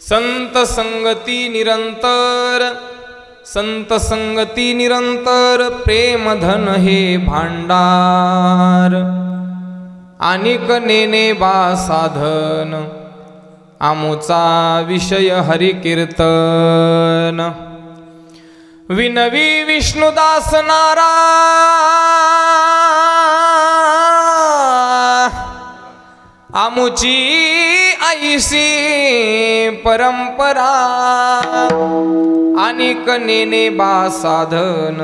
संत संगती निरंतर, संत संगती निरंतर, प्रेम धन हे भांडार, अनेक नेने बा साधन, आमुचा विषय हरि कीर्तन। विनवी विष्णुदास नारा, आमुची ऐसी परंपरा, अनेक नेने बा साधन,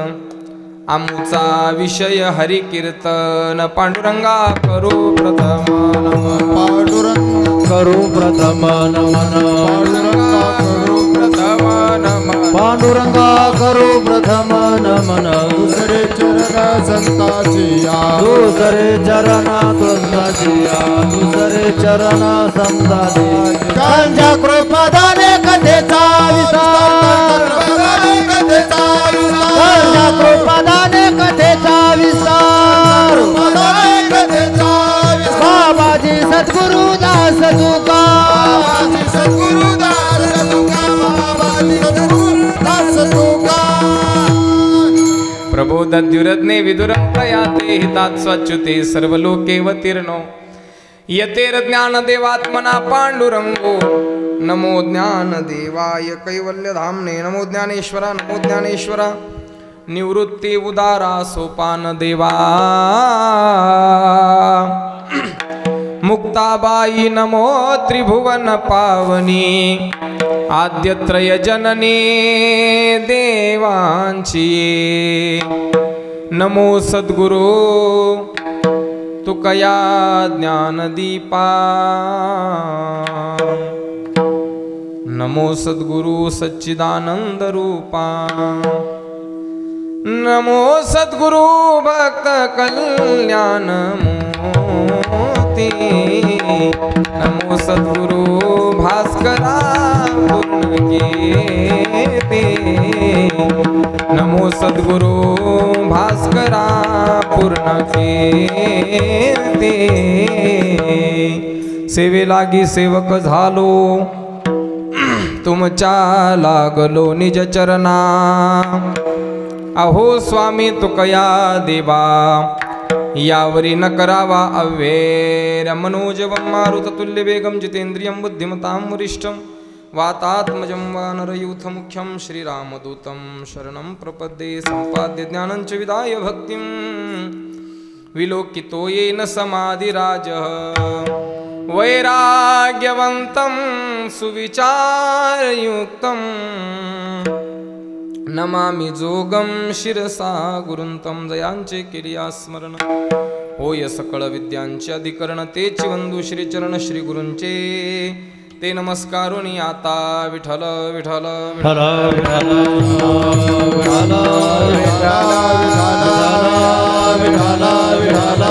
आमुचा विषय हरि कीर्तन। पांडुरंगा करू प्रथम नमन, पांडुरंग करू प्रथम नमन, पांडुरंगा करू प्रथम नमन, पांडुरंगा करू प्रथम नमन। दुसरे चरण संताचिया, दुसरे चरण संताचिया, दुसरे चरण संताची। त्यांच्या कृपादाने कथेचा विस्तार, त्यांच्या कृपादाने कथेचा विस्तार, बाबाजी सद्गुरु दास तुका, सद्गुरु दास तुका, बाबाजी सद्गुरु दास तुका। प्रबोधद्युरज्ञे विदुरं प्रयाते हितात स्वच्युते सर्वलोकेवतीर्णो यतेर ज्ञानदेवात्मना पांडुरंगो। नमो ज्ञानदेवाय कैवल्यधाम्ने, नमो ज्ञानेश्वरा, नमो ज्ञानेश्वरा। निवृत्ती उदारा सोपान देवा, मुक्ताबाई नमो त्रिभुवन पावनी, आद्यत्रय जननी देवांची। नमो सद्गुरु तुकया ज्ञानदीपा, नमो सद्गुरु सच्चिदानंद रूपा, नमो सद्गुरु भक्त कल्याण मूर्ति, नमो सद्गुरु भास्करा पूर्ण कीर्ति, नमो सद्गुरु भास्करा पूर्ण कीर्ति। सेवे लागी सेवक झालो, तुमच्या लागलो निज चरणा। अहो स्वामी तुकया देवा, यावरी न करावा अव्येर। मनोजवं मारुततुल्य वेगं जितेन्द्रियं बुद्धिमतां वरिष्ठं, वातात्मजं वानरयूथमुख्यं श्रीरामदूतं शरणं प्रपद्ये। सम्पाद्य ज्ञानं च विदाय भक्तिं, विलोकितो येन समाधिराजः। वैराग्यवन्तं सुविचारयुक्तं, नमामि जोगं शिरसा गुरुं तं। जयांचे केलिया स्मरण, होय सकळ विद्यांचे अधिकरण। तेची वंदू श्रीचरण श्री गुरूंचे, ते नमस्कारुनी आता विठ्ठल विठ्ठल विठ्ठल विठ्ठल विठ्ठल विठ्ठल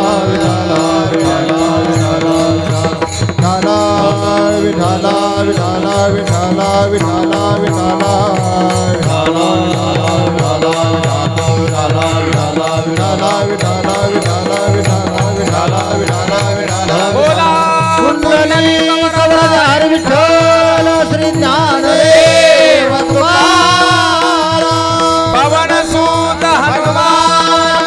विठ्ठल श्री ज्ञानदेव पवन सूत हनुमान,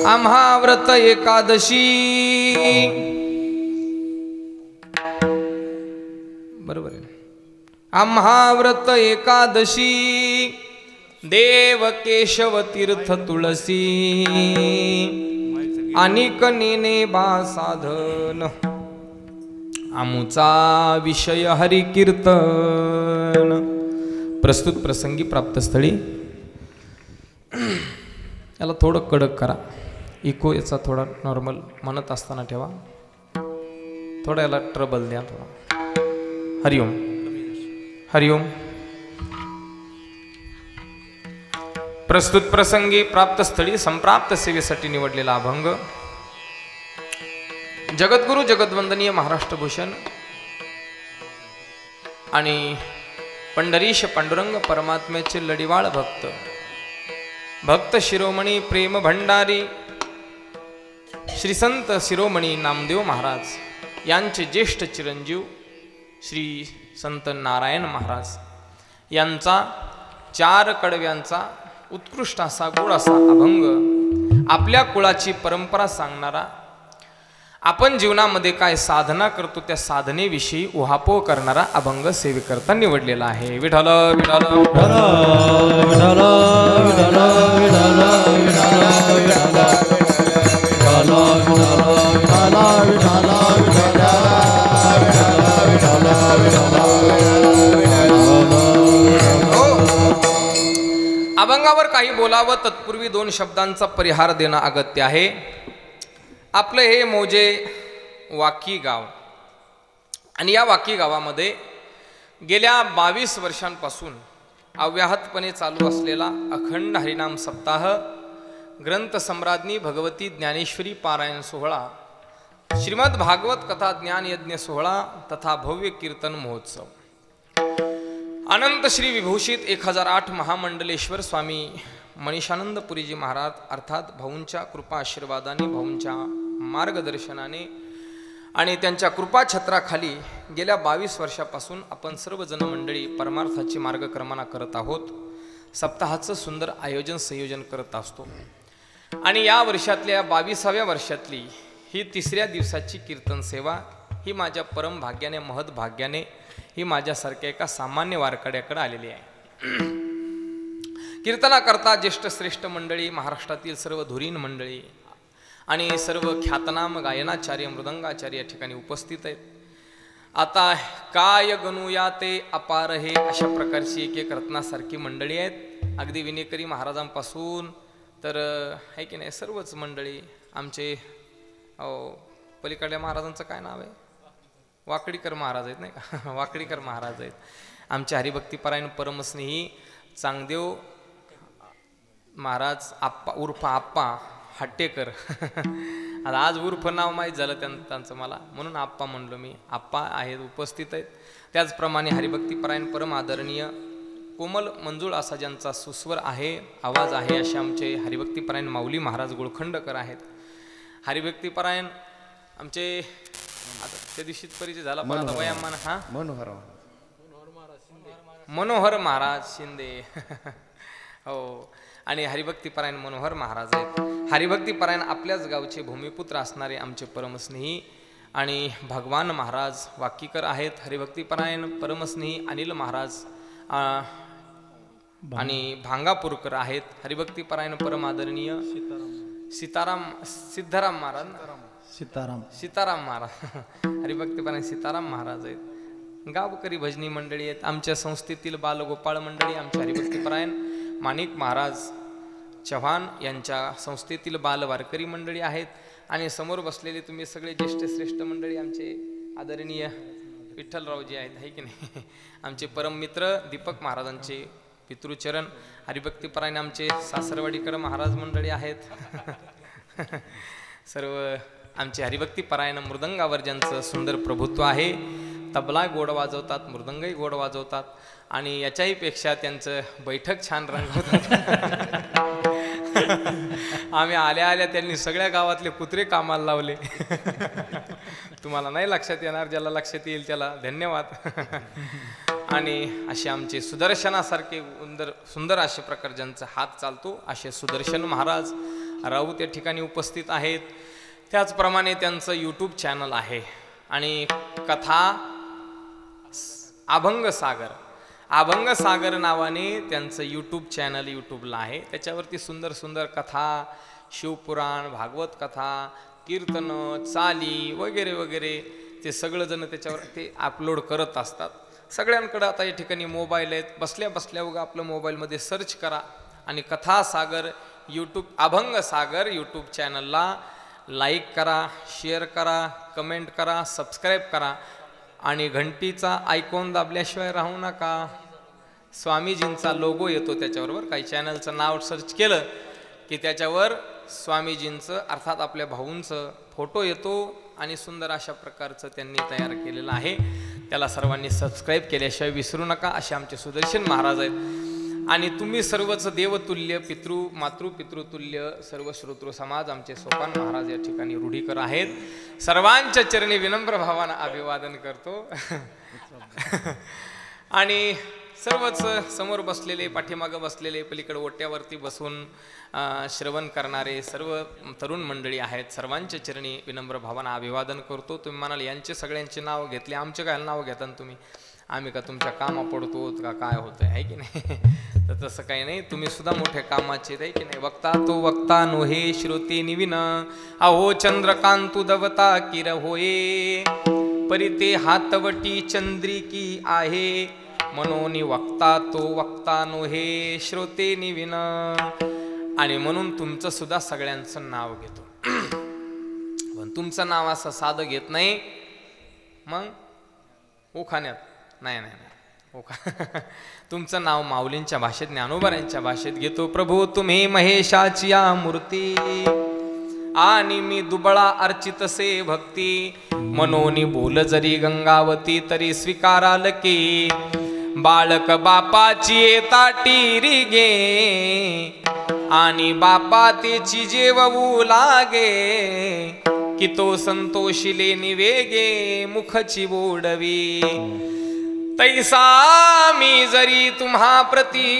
आम्हा व्रत एकादशी, बरोबर आहे। आम्हा व्रत एकादशी, देव केशव तीर्थ तुळसी, अनेक नेने बा साधन, आमुचा विषय हरि कीर्तन। प्रस्तुत प्रसंगी प्राप्त स्थळी याला थोडं कडक करा, इको याचा थोडा नॉर्मल म्हणत असताना ठेवा, थोडा याला ट्रबल द्या थोडा। हरिओम हरिओम। प्रस्तुत प्रसंगी प्राप्त स्थळी संप्राप्त सेवेसाठी निवडलेला अभंग जगद्गुरु जगद्वंदनीय महाराष्ट्र भूषण आणि पंढरीश पांडुरंग परमात्म्याचे लढिवाळ भक्त, भक्त शिरोमणी प्रेम भंडारी श्री संत शिरोमणी नामदेव महाराज यांचे ज्येष्ठ चिरंजीव श्री संत नारायण महाराज यांचा 4 कडव्यांचा उत्कृष्ट असा गोड असा अभंग, आपल्या कुळाची परंपरा सांगणारा, आपण जीवनामध्ये काय साधना करतो त्या साधनेविषयी उहापोह करणारा अभंग सेवेकरता निवडलेला आहे. विठ्ठल विठ्ठल विठ्ठल विठ्ठल विठ्ठल अभंगावर काही बोलावं तत्पूर्वी 2 शब्दांचा परिहार देणं अगत्य आहे. आपलं हे मोजे वाकी गाव आणि या वाकी गावामध्ये गेल्या 22 वर्षांपासून अव्याहतपणे चालू असलेला अखंड हरिनाम सप्ताह, ग्रंथ सम्राज्ञी भगवती ज्ञानेश्वरी पारायण सोहळा, श्रीमद भागवत कथा ज्ञान यज्ञ सोहळा तथा भव्य कीर्तन महोत्सव, अनंत श्री विभूषित 1008 महामंडलेश्वर स्वामी मनीषानंद पुरीजी महाराज अर्थात भाऊंच्या कृपा आशीर्वादाने, भाऊंच्या मार्गदर्शनाने आणि त्यांच्या कृपा छत्राखाली गेल्या 22 वर्षापासून आपण सर्वजण मंडळी परमार्थाची मार्गक्रमणा करत आहोत. सप्ताहाचं सुंदर आयोजन संयोजन करत असतो आणि या वर्षातल्या 22व्या वर्षातली ही 3ऱ्या दिवसाची कीर्तन सेवा ही माझ्या परम भाग्याने, महद भाग्याने ही माझ्यासारख्या एका सामान्य वारकड्याकडे आलेली आहे. कीर्तनाकरता ज्येष्ठ श्रेष्ठ मंडळी, महाराष्ट्रातील सर्व धुरीण मंडळी आणि सर्व ख्यातनाम गायनाचार्य, मृदंगाचार्य या ठिकाणी उपस्थित आहेत. आता काय गणूया ते अपार हे अशा प्रकारची एक रत्नासारखी मंडळी आहेत. अगदी विनेकरी महाराजांपासून तर आहे की नाही सर्वच मंडळी. आमचे पलीकडल्या महाराजांचं काय नाव आहे? वाकडीकर महाराज आहेत नाही का? वाकडीकर महाराज आहेत. आमचे हरिभक्तीपरायण परमस्नेही चांगदेव महाराज आप्पा उर्फ आप्पा हट्टेकर. आता आज उर्फ नाव माहीत झालं त्यांचं मला, म्हणून आप्पा म्हणलो मी. आप्पा आहेत, उपस्थित आहेत. त्याचप्रमाणे हरिभक्तीपरायण परम आदरणीय कोमल मंजुळ असा ज्यांचा सुस्वर आहे, आवाज आहे, असे आमचे हरिभक्तीपरायण माऊली महाराज गुळखंडकर आहेत. हरिभक्तीपरायण आमचे आता त्या दिवशी परिचय झाला पण आता वयामान हा मनोहर महाराज शिंदे हो. आणि हरिभक्तीपरायण मनोहर महाराज आहेत. हरिभक्तीपरायण आपल्याच गावचे भूमिपुत्र असणारे आमचे परमस्नेही आणि भगवान महाराज वाकीकर आहेत. हरिभक्तीपरायण परमस्नेही अनिल महाराज आणि भांगापूरकर आहेत. हरिभक्तीपरायण परम आदरणीय सिद्धाराम महाराज, सीताराम महाराज, हरिभक्तीपरायण सीताराम महाराज आहेत. गावकरी भजनी मंडळी आहेत. आमच्या संस्थेतील बालगोपाळ मंडळी, आमच्या हरिभक्तीपरायण माणिक महाराज चव्हाण यांच्या संस्थेतील बाल वारकरी मंडळी आहेत. आणि समोर बसलेले तुम्ही सगळे ज्येष्ठ श्रेष्ठ मंडळी आमचे आदरणीय विठ्ठलरावजी आहेत, आहे की नाही? आमचे परम मित्र दीपक महाराजांचे पितृचरण. हरिभक्तीपरायण आमचे सासरवाडीकर महाराज मंडळी आहेत. सर्व आमचे हरिभक्तीपरायण मृदंगावर ज्यांचं सुंदर प्रभुत्व आहे, तबला गोड वाजवतात, मृदंगही गोड वाजवतात आणि याच्याही पेक्षा त्यांचं बैठक छान रंगवतात. आम्ही आल्या आल्या त्यांनी सगळ्या गावातले कुत्रे कामाला लावले. तुम्हाला नाही लक्षात येणार, ज्याला लक्षात येईल त्याला धन्यवाद. आणि असे आमचे सुदर्शनासारखे सुंदर असे प्रकार ज्यांचा हात चालतो असे सुदर्शन महाराज राऊत या ठिकाणी उपस्थित आहेत. त्याचप्रमाणे त्यांचं यूट्यूब चॅनल आहे आणि कथा अभंग सागर नावाने त्यांचं यूट्यूब चॅनल यूट्यूबला आहे. त्याच्यावरती सुंदर सुंदर कथा, शिवपुराण, भागवत कथा, कीर्तन, चाली वगैरे वगैरे ते सगळंजण त्याच्यावर ते अपलोड करत असतात. सगळ्यांकडे आता या ठिकाणी मोबाईल आहेत. बसल्या बसल्या उगा आपलं मोबाईलमध्ये सर्च करा आणि कथा सागर अभंग सागर यूट्यूब चॅनलला लाईक करा, शेअर करा, कमेंट करा, सबस्क्राईब करा आणि घंटीचा आयकॉन दाबल्याशिवाय राहू नका. स्वामीजींचा लोगो येतो त्याच्याबरोबर. काही चॅनलचं नाव सर्च केलं की त्याच्यावर स्वामीजींचं अर्थात आपल्या भाऊंचं फोटो येतो आणि सुंदर अशा प्रकारचं त्यांनी तयार केलेलं आहे. त्याला सर्वांनी सबस्क्राईब केल्याशिवाय विसरू नका. असे आमचे सुदर्शन महाराज आहेत. आणि तुम्ही सर्वच देवतुल्य मातृपितृतुल्य सर्व श्रोतृ समाज आमचे सोपान महाराज या ठिकाणी रूढीकर आहेत. सर्वांच्या चरणी विनम्र भावानं अभिवादन करतो. आणि सर्वच समोर बसलेले, पाठीमागं बसलेले, पलीकडे ओट्यावरती बसून श्रवण करणारे सर्व तरुण मंडळी आहेत, सर्वांच्या चरणी विनम्र भावानं अभिवादन करतो. तुम्ही म्हणाल यांचे सगळ्यांचे नाव घेतले, आमचे काय नाव घेता तुम्ही? आम्ही का तुमच्या कामा पडतो का काय होतंय, आहे की नाही? तर तसं काही नाही, तुम्ही सुद्धा मोठ्या कामाचे आहे की नाही. वक्ता तो वक्ता नोहे श्रोते निविन, अहो चंद्रकांतु दवता किर होये, परिते हातवटी चंद्रिकी आहे, मनोनी वक्ता तो वक्ता नोहे श्रोते निविन. आणि म्हणून तुमचं सुद्धा सगळ्यांचं नाव घेतो. पण तुमचं नाव असं साधं घेत नाही, मग उखाण्यात नाही नाही नाही. तुमचं नाव माऊलींच्या भाषेत, ज्ञानोबाऱ्यांच्या भाषेत घेतो. प्रभू तुम्ही महेशाची या मूर्ती, आणि मी दुबळा अर्चितसे भक्ती, मनोनी बोल जरी गंगावती तरी स्वीकाराल की, बाळक बापाची ताटी रिगे, आणि बापा तेची जेवू लागे, की तो संतोषिले निवेगे मुखची बोडवी, तैसा मी जरी तुम्हा प्रती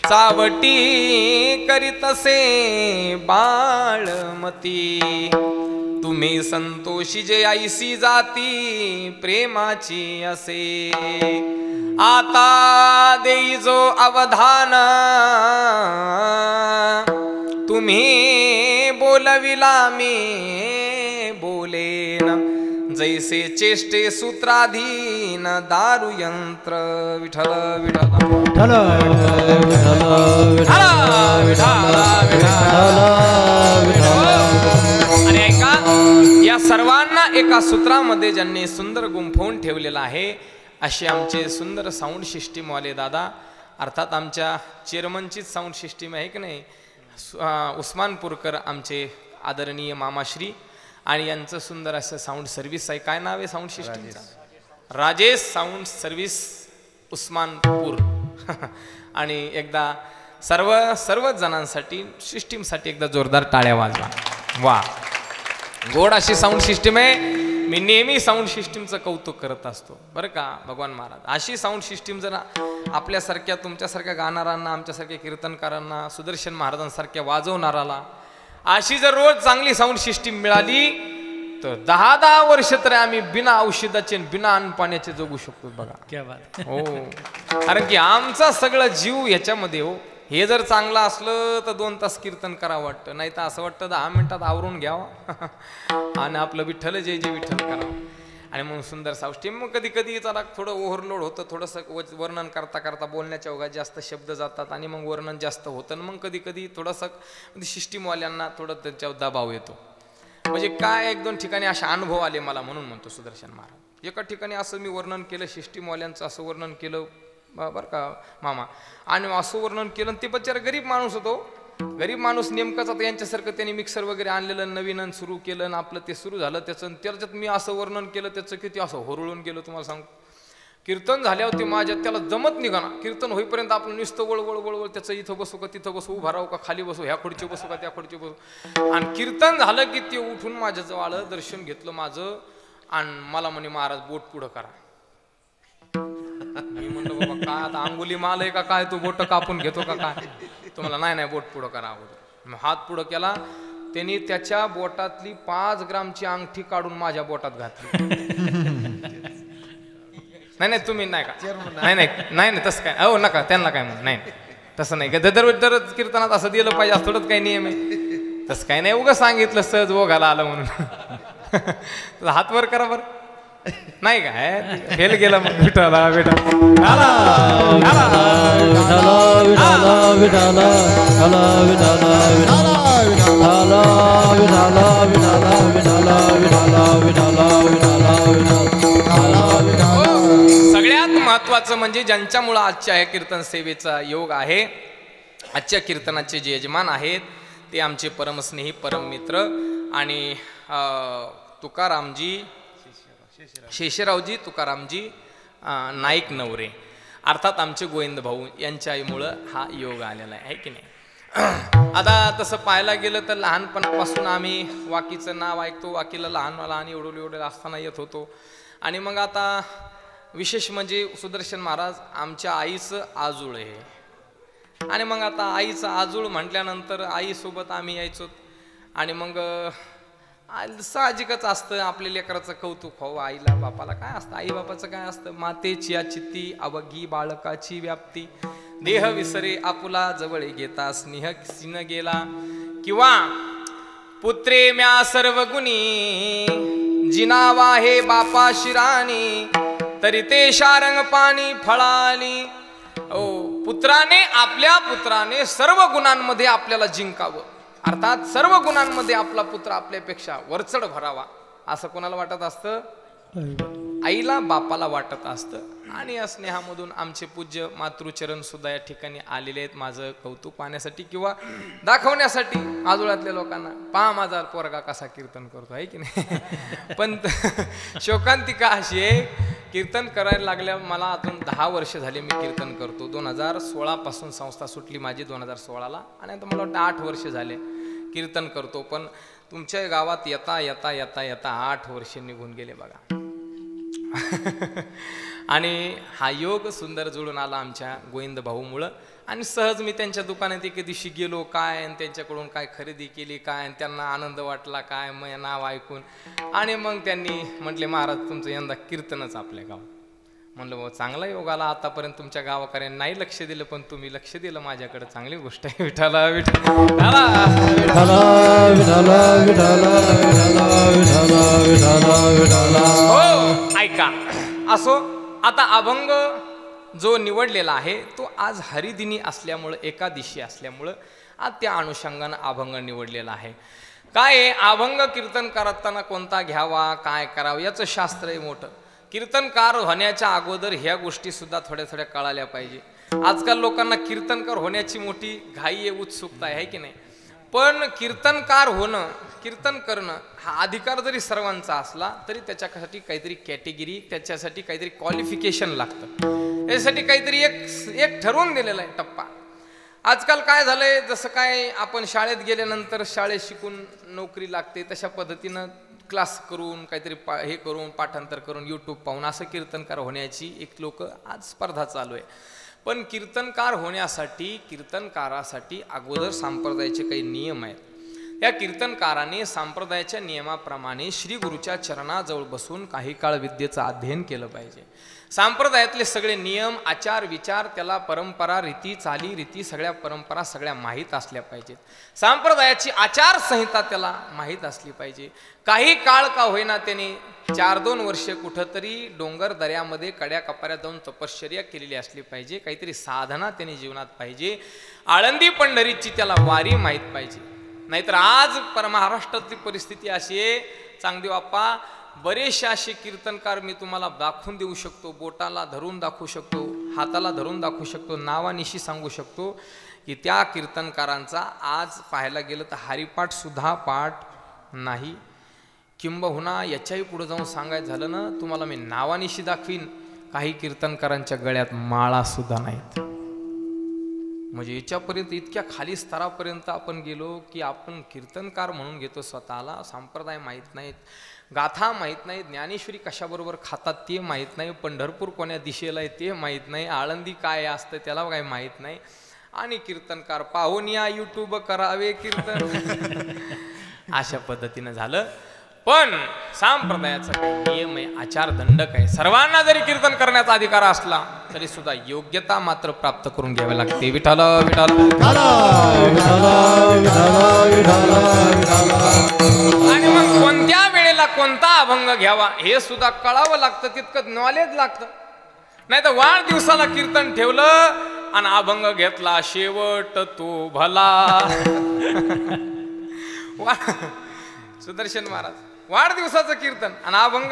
चावटी करीतसे बाळमती, तुम्ही संतोषी जे ऐसी जाती प्रेमाची असे, आता देई जो अवधान तुम्ही बोलविला मी बोलेन, जैसे चेष्टे सूत्राधीन दारू यंत्र. विठ्ठल विठ्ठल विठ्ठल आणि ऐका, या सर्वांना एका सूत्रामध्ये ज्यांनी सुंदर गुंफवून ठेवलेला आहे असे आमचे सुंदर साऊंड सिस्टीम वाले दादा, अर्थात आमच्या चेअरमनचीच साऊंड सिस्टीम आहे की नाही, उस्मानपूरकर आमचे आदरणीय मामाश्री, आणि यांचं सुंदर असं साऊंड सर्व्हिस आहे. काय नाव आहे साऊंड सिस्टीमचं? Rajesh sound service Usmanpur. आणि एकदा सर्व जणांसाठी सिस्टीमसाठी एकदा जोरदार टाळ्या वाजवा. वा, गोड अशी साऊंड सिस्टीम आहे. मी नेहमी साऊंड सिस्टीमचं कौतुक करत असतो बरं का भगवान महाराज. अशी साऊंड सिस्टीम जर आपल्यासारख्या तुमच्यासारख्या गाणाऱ्यांना, आमच्यासारख्या कीर्तनकारांना, सुदर्शन महाराजांसारख्या वाजवणाराला अशी जर रोज चांगली साऊंड सिस्टीम मिळाली तर 10-10 वर्ष तरी आम्ही बिना औषधाचे बिना अन्न पाण्याचे जगू शकतो बघा. क्या बात. हो, कारण की आमचा सगळं जीव ह्याच्यामध्ये. हो, हे जर चांगलं असलं तर 2 तास कीर्तन करावं वाटतं, नाही तर असं वाटतं 10 मिनिटात आवरून घ्यावं आणि आपलं विठ्ठल जय जय विठ्ठल करावं. आणि मग सुंदर साऊंड सिस्टीम. मग कधी कधी जरा थोडं ओव्हरलोड होतं, थोडंसं वर्णन करता करता बोलण्याच्या ओघात जास्त शब्द जातात आणि मग वर्णन जास्त होतं. मग कधी कधी थोडंसं सिस्टीमवाल्यांना थोडं त्याच्यावर दबाव येतो. म्हणजे काय 1-2 ठिकाणी असे अनुभव आले मला, म्हणून म्हणतो सुदर्शन महाराज. एका ठिकाणी असं मी वर्णन केलं, सिस्टीमवाल्यांचं असं वर्णन केलं बरं का मामा, आणि असं वर्णन केलं. ते बिचारा गरीब माणूस होतो, गरीब माणूस नेमकाच. आता यांच्यासारखं त्यांनी मिक्सर वगैरे आणलेलं नवीन सुरू केलं आणि आपलं ते सुरू झालं त्याचं. त्याच्यात मी असं वर्णन केलं त्याचं, किती असं होरळून गेलो तुम्हाला सांग. कीर्तन झाल्यावर ते माझ्यात त्याला जमत निघा ना. कीर्तन होईपर्यंत आपलं नुसतं वळवळ त्याचं इथं बसू का तिथं बसू, उभा राहू का खाली बसू, ह्या खुर्ची बसू का त्या खुर्ची बसू. आणि कीर्तन झालं की ते उठून माझ्याजवळ आलं, दर्शन घेतलं माझं, आणि मला म्हणे महाराज बोट पुढं करा. मी म्हणलं बाबा काय आता अंगुली माल आहे का काय, तू बोट कापून घेतो का काय? तुम्हाला नाही बोट पुढं करा अगोदर. हात पुढं केला त्यांनी, त्याच्या बोटातली 5 ग्रामची अंगठी काढून माझ्या बोटात घातली. नाही तुम्ही नाही का, नाही तसं काय, अहो नका त्यांना काय म्हणून, नाही तसं नाही का. दररोज कीर्तनात असं दिलं पाहिजे असं थोडंच काही नियम आहे, तसं काही नाही. उगाच सांगितलं सहज ओघाला आलं म्हणून. हात वर करा बरं. नाही काय फेल गेला मग. विठाला बेटा सगळ्यात महत्वाचं म्हणजे ज्यांच्यामुळं आजच्या या कीर्तन सेवेचा योग आहे, आजच्या कीर्तनाचे जे यजमान आहेत ते आमचे परमस्नेही परममित्र आणि तुकारामजी, शेषरावजी तुकारामजी नाईक नवरे. अर्थात आमचे गोविंद भाऊ यांच्या आईमुळं हा योग आलेला आहे की नाही. आता तसं पाहायला गेलं तर लहानपणापासून आम्ही वाकीचं नाव ऐकतो. वाकीला लहान एवढं असताना येत होतो. आणि मग आता विशेष म्हणजे सुदर्शन महाराज आमच्या आईचं आजूळ आहे. आणि मग आता आईचं आजूळ म्हटल्यानंतर आईसोबत आम्ही यायचो. आणि मग साहजिकच असतं आपल्या लेकराचं कौतुक हो. आईला बापाला काय असतं, आई बापाचं काय असतं, मातेची या चित्ती अवघी बाळकाची व्याप्ती, देह विसरे आपुला जवळ घेता स्नेह सिन गेला, किंवा पुत्रे म्या सर्व गुणी जिनावा हे बापा शिराणी तरी ते शारंग पाणी फळाली. ओ पुत्राने आपल्या पुत्राने सर्व गुणांमध्ये आपल्याला जिंकावं, अर्थात सर्व गुणांमध्ये आपला पुत्र आपल्यापेक्षा वरचढ भरावा असं कोणाला वाटत असतं, आईला बापाला वाटत असतं. आणि या स्नेहामधून आमचे पूज्य मातृचरण सुद्धा या ठिकाणी आलेले आहेत माझं कौतुक पाहण्यासाठी किंवा दाखवण्यासाठी आजोळ्यातल्या लोकांना, पहा माझा पोरगा कसा कीर्तन करतो आहे की नाही. पण शोकांतिका अशी आहे, कीर्तन करायला लागल्या मला अजून 10 वर्ष झाले मी कीर्तन करतो. 2016 पासून संस्था सुटली माझी 2016ला आणि आता मला वाटतं 8 वर्ष झाले कीर्तन करतो. पण तुमच्या गावात येता येता येता येता 8 वर्ष निघून गेले बघा. आणि हा योग सुंदर जुळून आला आमच्या गोविंद भाऊमुळं. आणि सहज मी त्यांच्या दुकानात एके दिवशी गेलो काय आणि त्यांच्याकडून काय खरेदी केली काय आणि त्यांना आनंद वाटला काय मग नाव ऐकून. आणि मग त्यांनी म्हटले महाराज तुमचं यंदा कीर्तनच आपल्या गाव. म्हणलं भाऊ चांगला योग आला, आतापर्यंत तुमच्या गावाकडे नाही लक्ष दिलं पण तुम्ही लक्ष दिलं माझ्याकडे, चांगली गोष्ट आहे. विठाला विठाला हो ऐका. असो आता अभंग जो निवडलेला आहे तो आज हरिदिनी असल्यामुळं एकादशी असल्यामुळं आज त्या अनुषंगानं अभंग निवडलेला आहे. काय अभंग कीर्तन करताना कोणता घ्यावा काय करावं याचं शास्त्र आहे मोठं. कीर्तनकार होण्याच्या अगोदर ह्या गोष्टी सुद्धा थोड्या थोड्या कळाल्या पाहिजे. आजकाल लोकांना कीर्तनकार होण्याची मोठी घाई आहे, उत्सुकता आहे की नाही. पण कीर्तनकार होणं कीर्तन करणं हा अधिकार जरी सर्वांचा असला तरी त्याच्यासाठी काहीतरी कॅटेगरी त्याच्यासाठी काहीतरी क्वालिफिकेशन लागतं. यासाठी काहीतरी एक ठरवून दिलेला आहे टप्पा. आजकाल काय झालंय जसं काय आपण शाळेत गेल्यानंतर शाळेत शिकून नोकरी लागते तशा पद्धतीनं क्लास करून काहीतरी हे करून पाठांतर करून यूट्यूब पाहून असं कीर्तनकार होण्याची एक लोक आज स्पर्धा चालू आहे. पण कीर्तनकार होण्यासाठी कीर्तनकारासाठी अगोदर संप्रदायाचे काही नियम आहेत. या कीर्तनकाराने संप्रदायाच्या नियमाप्रमाणे श्री गुरुच्या चरणाजवळ बसून काही काळ विद्येचं अध्ययन केलं पाहिजे. संप्रदायातले सगळे नियम आचार विचार त्याला परंपरा रीती चाली रीती सगळ्या परंपरा सगळ्या माहीत असल्या पाहिजेत. संप्रदायाची आचारसंहिता त्याला माहीत असली पाहिजे. काही काळ का होईना त्याने 4-2 वर्षे कुठंतरी डोंगर दऱ्यामध्ये कड्या कपाऱ्यात जाऊन तपश्चर्या केलेली असली पाहिजे. काहीतरी साधना त्याने जीवनात पाहिजे. आळंदी पंढरीची त्याला वारी माहीत पाहिजे. नाहीतर आज महाराष्ट्रातली परिस्थिती अशी आहे चांगदेव बाप्पा, बरेचसे असे कीर्तनकार मी तुम्हाला दाखवून देऊ शकतो, बोटाला धरून दाखवू शकतो, हाताला धरून दाखवू शकतो, नावानिशी सांगू शकतो की त्या कीर्तनकारांचा आज पाहायला गेलं तर हरिपाठ सुद्धा पाठ नाही. किंबहुना याच्याही पुढे जाऊन सांगायचं झालं ना तुम्हाला मी नावानिशी दाखवीन, काही कीर्तनकारांच्या गळ्यात माळा सुद्धा नाहीत. म्हणजे याच्यापर्यंत इतक्या खाली स्तरापर्यंत आपण गेलो की आपण कीर्तनकार म्हणून घेतो स्वतःला. संप्रदाय माहीत नाहीत, गाथा माहीत नाही, ज्ञानेश्वरी कशाबरोबर खातात ते माहीत नाही, पंढरपूर कोण्या दिशेला आहे ते माहीत नाही, आळंदी काय असतं त्याला काय माहीत नाही. आणि कीर्तनकार पाहून या यूट्यूब करावे कीर्तन अशा पद्धतीनं झालं. पण संप्रदायाचा नियम आहे, आचार दंडक आहे. सर्वांना जरी कीर्तन करण्याचा अधिकार असला तरी सुद्धा योग्यता मात्र प्राप्त करून घ्यावी लागते. विठाल विठाल आणि मग कोणत्या वेळेला कोणता अभंग घ्यावा हे सुद्धा कळावं लागतं, तितकं नॉलेज लागतं. नाही तर वाढदिवसाला कीर्तन ठेवलं आणि अभंग घेतला शेवट तो भला. सुदर्शन महाराज वाढदिवसाचं कीर्तन आणि अभंग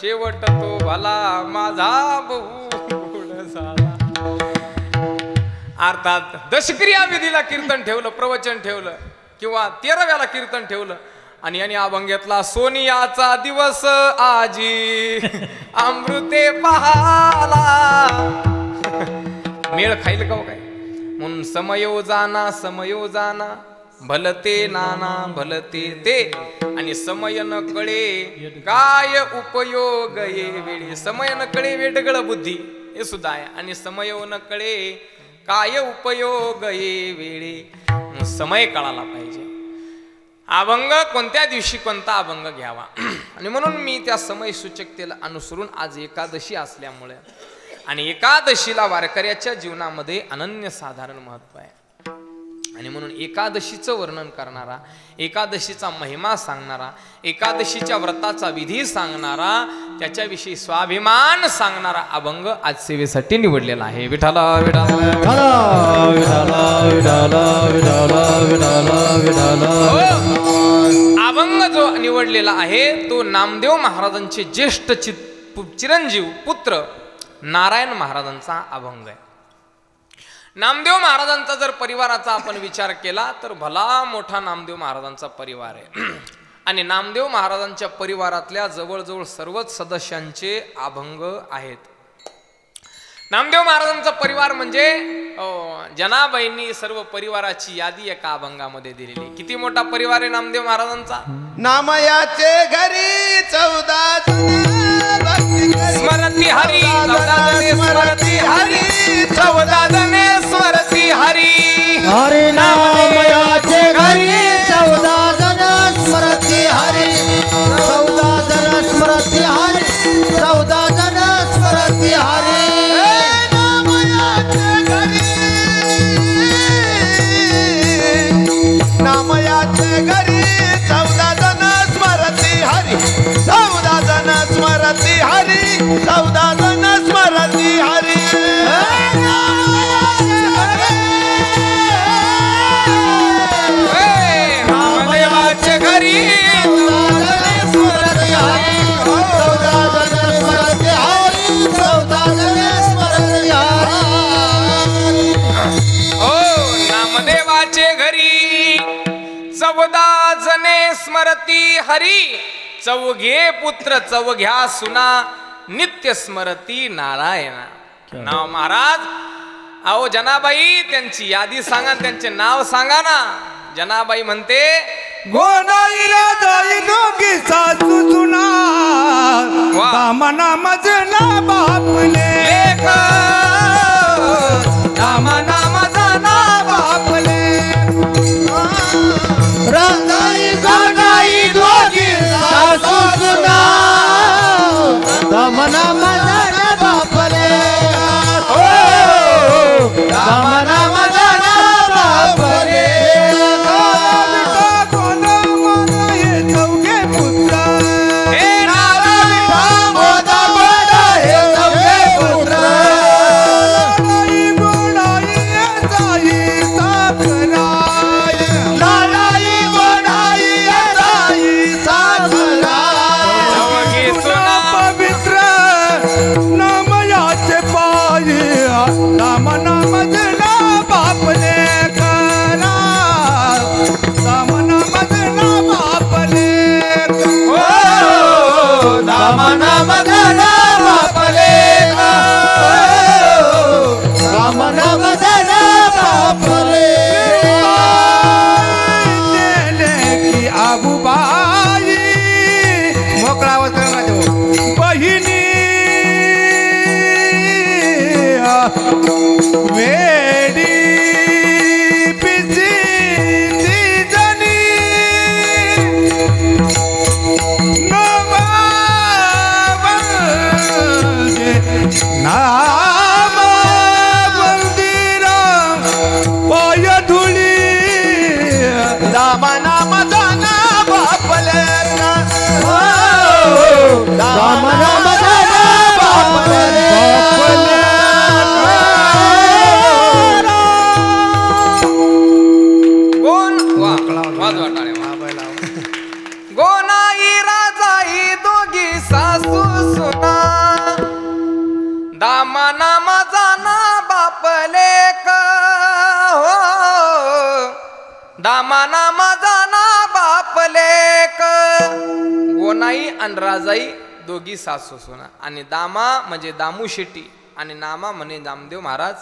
शेवट तो भला माझा बहु झाला. अर्थात दशक्रिया विधीला कीर्तन ठेवलं, प्रवचन ठेवलं किंवा 13व्याला कीर्तन ठेवलं आणि यांनी अभंग घेतला सोनियाचा दिवस आजी अमृते पहाला. मेळ खाईल का हो काय. म्हणून समयो जाना भलते नाना भलते ते, आणि समय न कळे काय उपयोग ये वेळी. समय न कळे वेडगळ बुद्धी हे सुद्धा आहे, आणि समय न कळे काय उपयोग ये वेळी. समय कळाला पाहिजे. अभंग कोणत्या दिवशी कोणता अभंग घ्यावा. आणि म्हणून मी त्या समय सूचकतेला अनुसरून आज एकादशी असल्यामुळे, आणि एकादशीला वारकऱ्याच्या जीवनामध्ये अनन्यसाधारण महत्व आहे. आणि म्हणून एकादशीचं वर्णन करणारा, एकादशीचा महिमा सांगणारा, एकादशीच्या व्रताचा विधी सांगणारा, त्याच्याविषयी स्वाभिमान सांगणारा अभंग आज सेवेसाठी निवडलेला आहे. विठाला विठाला अभंग जो निवडलेला आहे तो नामदेव महाराजांचे ज्येष्ठ चिरंजीव पुत्र नारायण महाराजांचा अभंग आहे. नामदेव महाराजांचा जर परिवाराचा आपण विचार केला तर भला मोठा नामदेव महाराजांचा परिवार आहे. आणि नामदेव महाराजांच्या परिवारातल्या जवळजवळ सर्वच सदस्यांचे अभंग आहेत. नामदेव महाराजांचा परिवार म्हणजे जनाबाईंनी सर्व परिवाराची यादी एका अभंगामध्ये दिलेली. किती मोठा परिवार आहे नामदेव महाराजांचा. नामयाचे घरी 14 स्मरती हरी 14 हरी 14 स्मरती हरी. हरी नामयाचे घरी 14 जण स्मरती हरी 14 जण स्मरती हरी 14 जण स्मरती हरी. नामयाचे घरी 14 जण स्मरती हरी 14 जण स्मरती हरी 14 जण स्मरती हरी. नामदेवाचे घरी स्मरती हरी 14 जण स्मरती हरी 14 जण स्मरती हरी. नामदेवाचे घरी 14 जणे स्मरती हरी. चौघे पुत्र चौघ्या सुना नित्य स्मरती नारायणा. नाव महाराज. अहो जनाबाई त्यांची यादी सांगा, त्यांचे नाव सांगा ना. जनाबाई म्हणते गोनाई राजाई दोघी सासू सुना दामना मजना बापले दामना मजना बापले. राजाई गोनाई दोघी सासू सुना दमना मदन बापले दमना मदन बापले. चौघे पुत्र हे नारायण मोदा मोदा हे सगळे पुत्र. गोनाई जाई साखराय लालाई गोनाई जाई साखराय. चौघे सुना पवित्र नामयाचे पायी राम नाम जना बापले करा राम नाम जना बापले. दमना मदन बापले दमना मदन बापले. की आबूबाई मोकळा बहिणी वेडी पिसी जनी नाम मंदिर पाय धुळी दामना मदना बापले दमना मदन बापले. कोण वाजवा टाळ्या. गोनाई राजाई दोघी सासू सुना दामना मजाना बापले हो दामना मजाना बापले. गोनाई आणि राजाई दोघी सासू सुना, आणि दामा म्हणजे दामू शेट्टी आणि नामा म्हणे नामदेव महाराज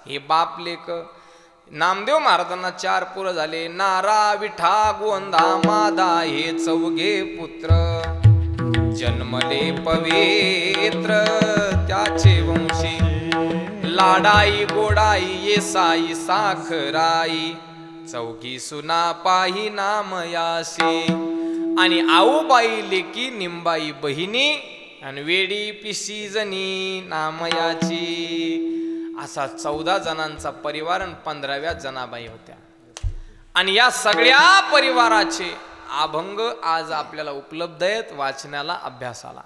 हे बाप लेक. नामदेव महाराजांना 4 पोरं झाले. नारा, विठा, गोंधा, मादा हे 4 पुत्र. जन्मले पवित्र त्याचे वंशी. लाडाई गोडाई येसाई साखराई 4 सुना पाही नामयासी. आणि आऊबाई लेकी निंबाई बहिणी आणि वेडी पिशी जणी नामयाची. असा 14 जणांचा परिवार आणि 15व्या जनाबाई होत्या. आणि या सगळ्या परिवाराचे अभंग आज आपल्याला उपलब्ध आहेत वाचनाला, अभ्यासाला.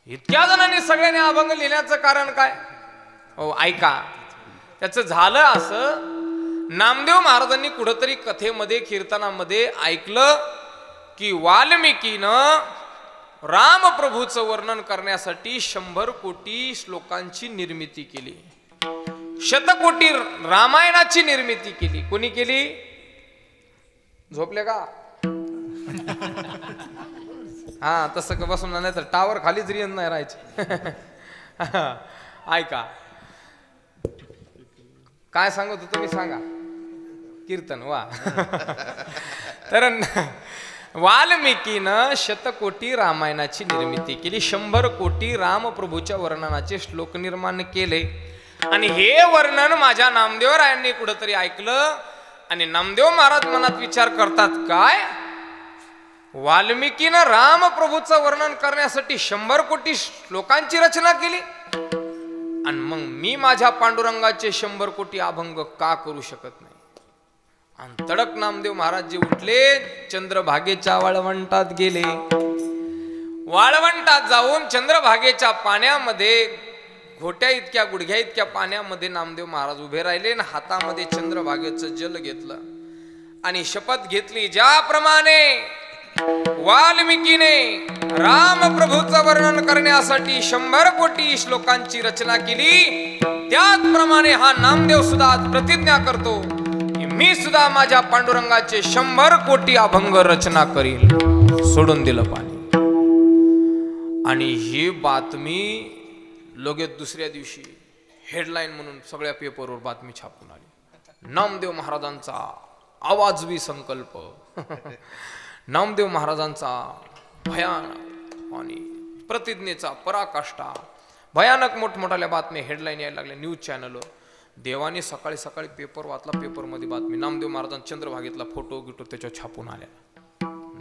इतक्या जणांनी सगळ्यांनी अभंग लिहिण्याचं कारण काय? हो ऐका. त्याचं झालं असं, नामदेव महाराजांनी कुठंतरी कथेमध्ये कीर्तनामध्ये ऐकलं की वाल्मिकीनं रामप्रभूचं वर्णन करण्यासाठी 100 कोटी श्लोकांची निर्मिती केली. 100 कोटी रामायणाची निर्मिती केली. कोणी केली? झोपले का? हा तसं का बसून नाही तर टावर खालीच रेंज नाही राहायचे. ऐका काय सांगत होतो मी, सांगा. कीर्तन. वा. तर वाल्मिकीनं 100 कोटी रामायणाची निर्मिती केली. 100 कोटी रामप्रभूच्या वर्णनाचे श्लोक निर्माण केले. आणि हे वर्णन माझ्या नामदेवरायांनी कुठंतरी ऐकलं. आणि नामदेव महाराज मनात विचार करतात, काय वाल्मिकीनं रामप्रभूचं वर्णन करण्यासाठी 100 कोटी श्लोकांची रचना केली, आणि मग मी माझ्या पांडुरंगाचे 100 कोटी अभंग का करू शकत नाही? आणि तडक नामदेव महाराज जे उठले, चंद्रभागेच्या वाळवंटात गेले. वाळवंटात जाऊन चंद्रभागेच्या पाण्यामध्ये घोट्या इतक्या गुडघ्या इतक्या पाण्यामध्ये नामदेव महाराज उभे राहिले आणि हातामध्ये चंद्रभागेचं जल घेतलं आणि शपथ घेतली, ज्याप्रमाणे वाल्मिकीने रामप्रभूचं वर्णन करण्यासाठी 100 कोटी श्लोकांची रचना केली, त्याचप्रमाणे हा नामदेव सुद्धा आज प्रतिज्ञा करतो की मी सुद्धा माझ्या पांडुरंगाचे 100 कोटी अभंग रचना करील. सोडून दिलं पाणी. आणि ही बातमी लगेच दुसऱ्या दिवशी हेडलाईन म्हणून सगळ्या पेपरवर बातमी छापून आली. नामदेव महाराजांचा आवाजवी संकल्प. नामदेव महाराजांचा भयानक आणि प्रतिज्ञेचा पराकाष्ठा. भयानक मोठमोठ्या बातम्या हेडलाईन यायला लागल्या न्यूज चॅनलवर. देवाने सकाळी सकाळी पेपर वाचला, पेपरमध्ये बातमी नामदेव महाराजांचा चंद्रभागेतला फोटो गिटो त्याच्यावर छापून आल्या.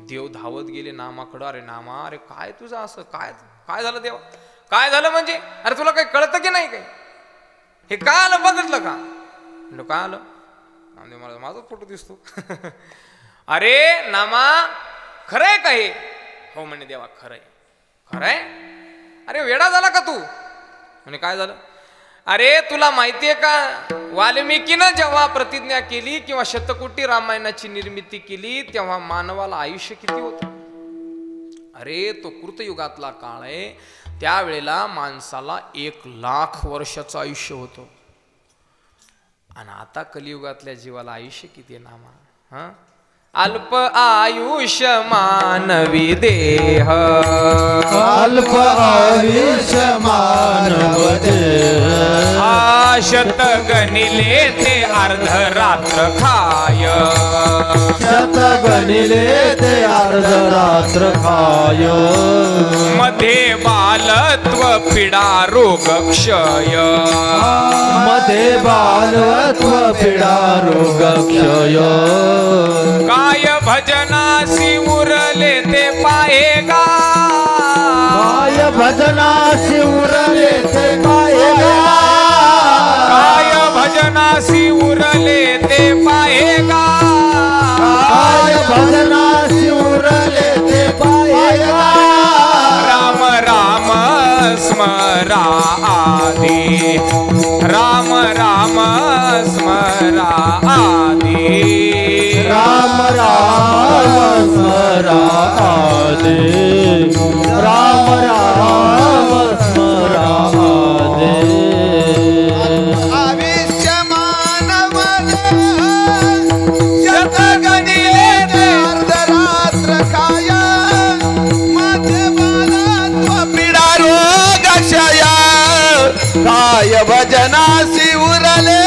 देव धावत गेले नामाकडं. अरे नामा, अरे काय तुझं असं, काय काय झालं देवा? काय झालं म्हणजे? अरे तुला काही कळतं की नाही? काही हे काय आलं बघितलं का? म्हणजे काय आलं? नामदेव महाराज माझा फोटो दिसतो. अरे नामा, खरंय का हे? हो म्हणे देवा, खरंय. खरंय? अरे वेडा झाला का तू? म्हणे काय झालं? अरे तुला माहितीये का, वाल्मिकीनं जेव्हा प्रतिज्ञा केली किंवा 100 कोटी रामायणाची निर्मिती केली तेव्हा मानवाला आयुष्य किती होतं? अरे तो कृतयुगातला काळ आहे. त्यावेळेला माणसाला 1,00,000 वर्षाचं आयुष्य होतं. आणि आता कलियुगातल्या जीवाला आयुष्य किती आहे नामा? हा, अल्प आयुष्य मानवी देह, अल्प आयुष्य मानव देह. शत गणिले ते अर्ध रात्र खाय, शत गणिले ते अर्ध रात्र खाय. मध्ये बालत्व पीडा रोग क्षय, मध्ये बालत्व पीडा रोग क्षय. काय भजनासी उरले ते पाहेगा, काय भजनासी उरले ते पाहेगा. काय भजनासी उरले ते पाहेगा, काय भजनासी उरले ते पाहेगा. राम राम स्मरा आदी, राम राम स्मरा आदी, राम राम स्मरा आदे, राम राम स्मरा आदे. आयुष्य मानव शत गणिले ते अर्ध रात्र खाय, मध्ये बालत्व पीडा रोग क्षय. काय भजनासी उरले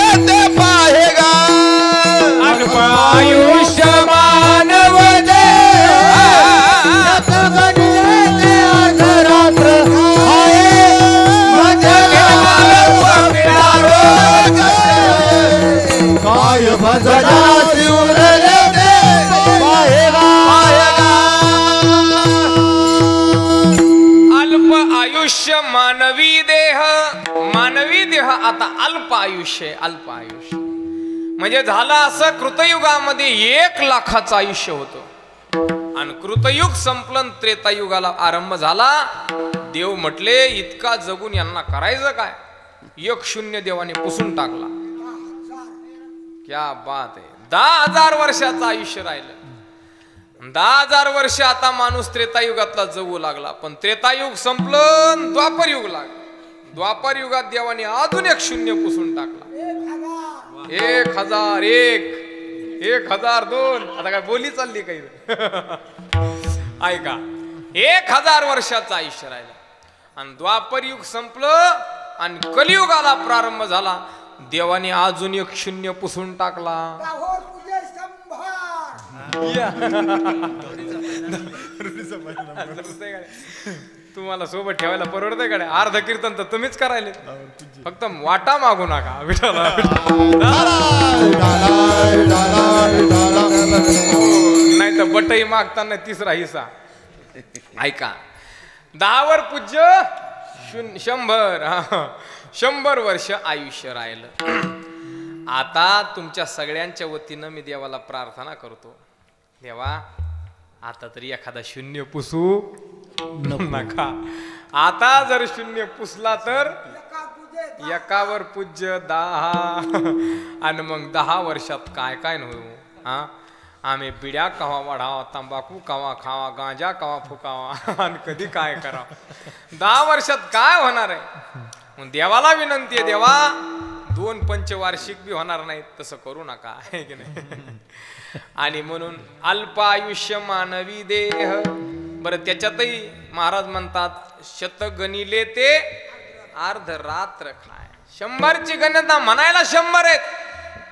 आयुष्य आहे, अल्प आयुष्य. म्हणजे झालं असं, कृतयुगामध्ये 1 लाखाचं आयुष्य होतं आणि कृतयुग संपलं, त्रेतायुगाला आरंभ झाला. देव म्हटले इतका जगून यांना करायचं काय? 1-0 देवाने पुसून टाकला. क्या बात आहे. 10,000 वर्षाचं आयुष्य राहिलं. 10,000 वर्ष आता माणूस त्रेतायुगातला जगू लागला. पण त्रेतायुग संपलं, द्वापर युग लागला. द्वापर युगात देवाने अजून 1-0 पुसून टाकला. 1001, 1002. आता काय बोली चालली काही? ऐका, 1000 वर्षाचं आयुष्य राहिलं आणि द्वापर युग संपलं आणि कलियुगाला प्रारंभ झाला. देवाने अजून 1-0 पुसून टाकला. तुम्हाला सोबत ठेवायला परवडतंय का? अर्ध कीर्तन तर तुम्हीच करायले, फक्त वाटा मागू नका. नाही तर बटई मागताना 3रा हिस्सा. ऐका, 10 वर पूज्य 100 वर्ष आयुष्य राहिलं. आता तुमच्या सगळ्यांच्या वतीनं मी देवाला प्रार्थना करतो, देवा आता तरी एखादा 0 पुसू नका. आता जर 0 पुसला तर 1 पूज्य 10 आणि मग 10 वर्षात काय काय नव्हू. हा, आम्ही बिड्या कवा वाढावा, तंबाखू कवा खावा, गांजा कवा फुकावा आणि कधी काय करावं. 10 वर्षात काय होणार आहे? मग देवाला विनंती आहे, देवा 2 पंचवार्षिक बी होणार नाहीत, तसं करू नका, आहे की नाही? आणि म्हणून अल्प आयुष्य मानवी देह. बरं, त्याच्यातही महाराज म्हणतात शतगणिले ते अर्ध रात्र खाय. 100ची गणना म्हणायला 100 आहेत,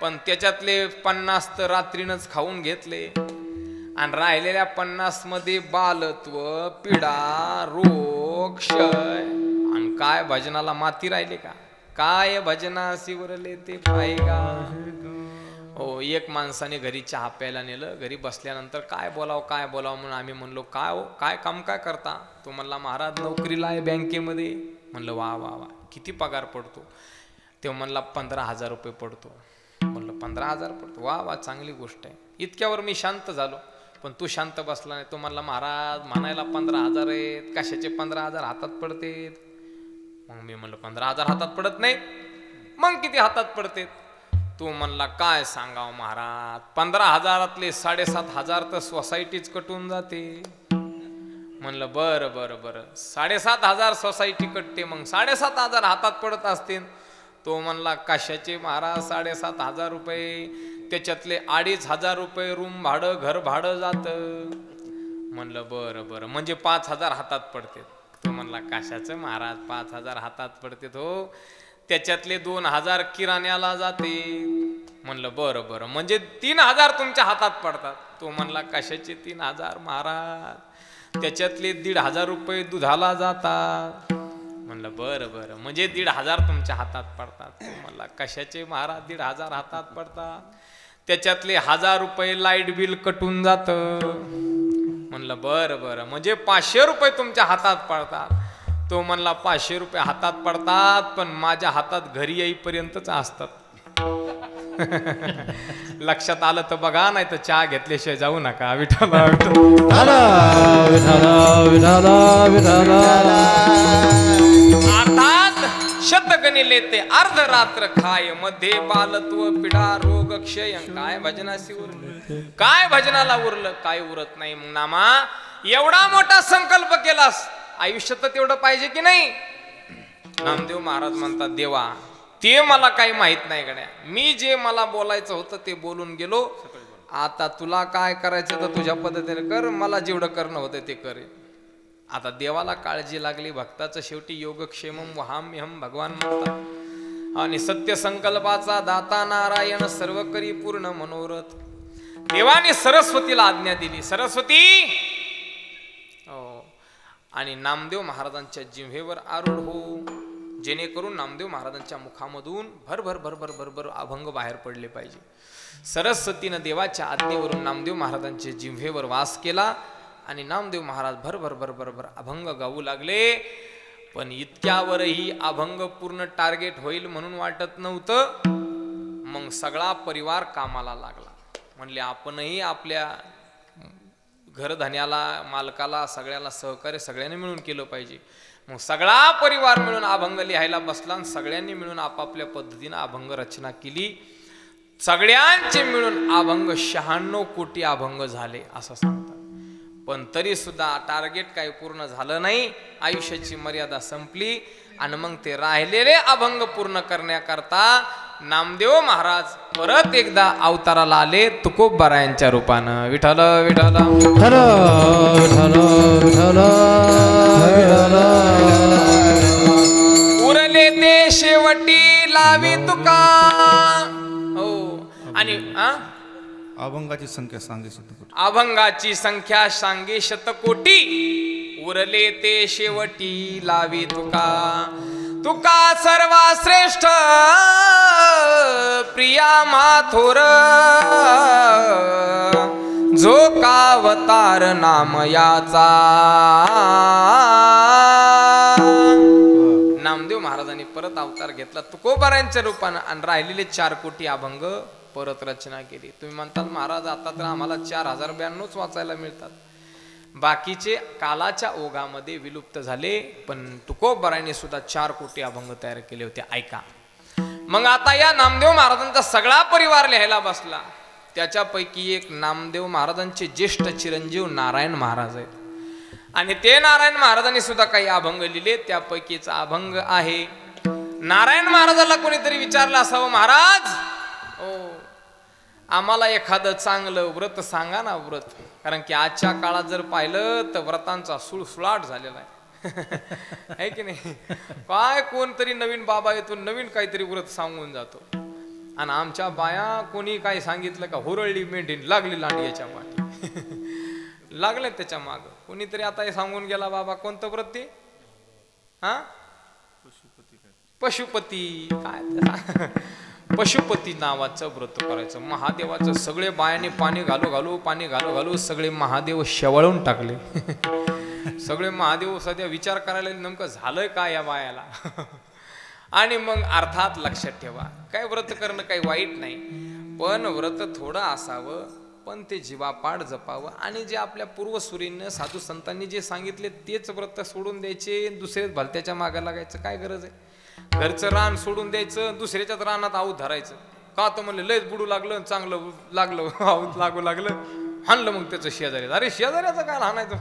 पण त्याच्यातले 50 तर रात्रीनच खाऊन घेतले आणि राहिलेल्या 50 मध्ये बालत्व, पिडा, रोग, क्षय आणि काय भजनाला माती राहिली का? काय भजनासी उरले ते पायगा. हो, एक माणसाने घरी चहा प्यायला नेलं. घरी बसल्यानंतर काय बोलावं म्हणून आम्ही म्हणलो, काय हो, काय काम काय करता? तो म्हणला, महाराज नोकरीला आहे बँकेमध्ये. म्हणलं वा वा वा, किती पगार पडतो? तो म्हणला 15,000 रुपये पडतो. म्हणलं 15,000 पडतो, वा वा, चांगली गोष्ट आहे. इतक्यावर मी शांत झालो, पण तू शांत बसला नाही. तो म्हणला, महाराज म्हणायला 15,000 आहेत, कशाचे 15,000 हातात पडतेत? मग मी म्हणलं 15,000 हातात पडत नाही, मग किती हातात पडतेत? तो म्हणला, काय सांगाव महाराज, 15,000तले 7,500 तर सोसायटीच कटून जाते. म्हणलं बरं बरं बरं, 7,500 सोसायटी कटते, मग 7,500 हातात पडत असतील. तो म्हणला, कशाचे महाराज 7,500 रुपये? त्याच्यातले 2,500 रुपये रूम भाडं, घर भाडं जातं. म्हणलं बरं बरं, म्हणजे 5,000 हातात पडते. तो म्हणला, कशाचं महाराज 5,000 हातात पडते? हो, त्याच्यातले 2,000 किराण्याला जाते. म्हणलं बरं बरं, म्हणजे 3,000 तुमच्या हातात पडतात. तो म्हणला, कशाचे 3,000 महाराज? त्याच्यातले 1,500 रुपये दुधाला जातात. म्हणलं बरं बरं, म्हणजे 1,500 तुमच्या हातात पडतात. तो म्हणला, कशाचे महाराज 1,500 हातात पडतात? त्याच्यातले 1,000 रुपये लाईट बिल कटून जातं. म्हणलं बरं बरं, म्हणजे 500 रुपये तुमच्या हातात पडतात. तो म्हणला, 500 रुपये हातात पडतात, पण माझ्या हातात घरी येईपर्यंतच असतात. लक्षात आलं तर बघा, नाही तर चहा घेतल्याशिवाय जाऊ नका. विठ्ठला विठ्ठला विठ्ठला विठ्ठला. अर्थात शतगणिले ते अर्ध रात्र खाय, मध्ये बालत्व, पिडा, रोग, क्षय. काय भजनाशी उरलं? काय भजनाला उरलं? काय उरत नाही. मग नामा, एवढा मोठा संकल्प केलास, आयुष्य तर तेवढं पाहिजे की नाही? नामदेव महाराज म्हणतात, देवा ते मला काही माहित नाही गड्या, मी जे मला बोलायचं होतं ते बोलून गेलो. आता तुला काय करायचं तर तुझ्या पद्धतीने कर, मला जेवढं करणं होतं ते करेन. आता देवाला काळजी लागली भक्ताचं. शेवटी योगक्षेमम वहाम्यहम भगवान म्हणतात. आणि सत्य संकल्पाचा दाता नारायण, सर्व करी पूर्ण मनोरथ. देवाने सरस्वतीला आज्ञा दिली, सरस्वती. आणि नामदेव महाराजांच्या जिव्हेवर आरूढ हो, जेणेकरून नामदेव महाराजांच्या मुखामधून भरभर भरभर भरभर अभंग बाहेर पडले पाहिजे. सरस्वतीनं देवाच्या आज्ञेवरून नामदेव महाराजांच्या जिव्हेवर वास केला आणि नामदेव महाराज भरभर भरभर भर अभंग गाऊ लागले. पण इतक्यावरही अभंग पूर्ण टार्गेट होईल म्हणून वाटत नव्हतं. मग सगळा परिवार कामाला लागला. म्हणले आपणही आपल्या घरधन्याला, मालकाला, सगळ्याला सहकार्य सगळ्यांनी मिळून केलं पाहिजे. मग सगळा परिवार मिळून अभंग लिहायला बसला आणि सगळ्यांनी मिळून आपापल्या पद्धतीनं अभंग रचना केली. सगळ्यांचे मिळून अभंग 96 कोटी अभंग झाले असं सांगतात. पण तरी सुद्धा टार्गेट काही पूर्ण झालं नाही. आयुष्याची मर्यादा संपली आणि मग ते राहिलेले अभंग पूर्ण करण्याकरता नामदेव महाराज परत एकदा अवताराला आले तुकोबारायांच्या रूपानं. विठ्ठल विठ्ठल विठ्ठल विठ्ठल विठ्ठल विठ्ठल. उरले ते शेवटी लावी तुका. हो आणि अभंगाची संख्या सांगे शतकोटी. अभंगाची संख्या सांगे शतकोटी. उरले ते शेवटी लावी तुका. तुका सर्वा श्रेष्ठ प्रिया माथोर. जो कावतार नाम याचा. नामदेव महाराजांनी परत अवतार घेतला तुकोबारायांच्या रूपानं आणि राहिलेले 4 कोटी अभंग परत रचना केली. तुम्ही म्हणतात महाराज आता तर आम्हाला 4092च वाचायला मिळतात. बाकीचे कालाच्या ओघामध्ये विलुप्त झाले. पण तुकोबारायांनी सुद्धा 4 कोटी अभंग तयार केले होते. ऐका मग आता या नामदेव महाराजांचा सगळा परिवार लिहायला बसला. त्याच्यापैकी एक नामदेव महाराजांचे ज्येष्ठ चिरंजीव नारायण महाराज आहेत. आणि ते नारायण महाराजांनी सुद्धा काही अभंग लिहिले. त्यापैकीचा अभंग आहे. नारायण महाराजाला कोणीतरी विचारलं असावं, महाराज ओ आम्हाला एखादं चांगलं व्रत सांगा ना व्रत. कारण की आजच्या काळात जर पाहिलं तर व्रतांचा सुळसुळाट झालेला आहे की नाही. काय कोणतरी नवीन बाबा येतो नवीन काहीतरी व्रत सांगून जातो. आणि आमच्या बाया कोणी काय सांगितलं का हुरळली मेंढी लागली लांडग्याच्या पाठी लागले त्याच्या माग. कोणीतरी आता हे सांगून गेला बाबा कोणतं व्रत ते पशुपती काय पशुपती नावाचं व्रत करायचं. महादेवाचं सगळे बायाने पाणी घालू सगळे महादेव शेवळून टाकले. सगळे महादेव सध्या विचार करायला नेमकं झालंय का या बायाला. आणि मग अर्थात लक्षात ठेवा काय व्रत करणं काही वाईट नाही. पण व्रत थोडं असावं पण ते जीवापाड जपावं. आणि जे आपल्या पूर्वसुरींनी साधू संतांनी जे सांगितले तेच व्रत सोडून द्यायचे. दुसरेच भलत्याच्या मागे लागायचं काय गरज आहे. घरचं रान सोडून द्यायचं दुसऱ्याच्याच रानात आऊत धरायचं का. तर म्हणले लयच बुडू लागलं चांगलं लागलं आऊत लागू लागलं हाणलं. मग त्याचं शेजारी अरे शेजाऱ्याचं काय हाणायचं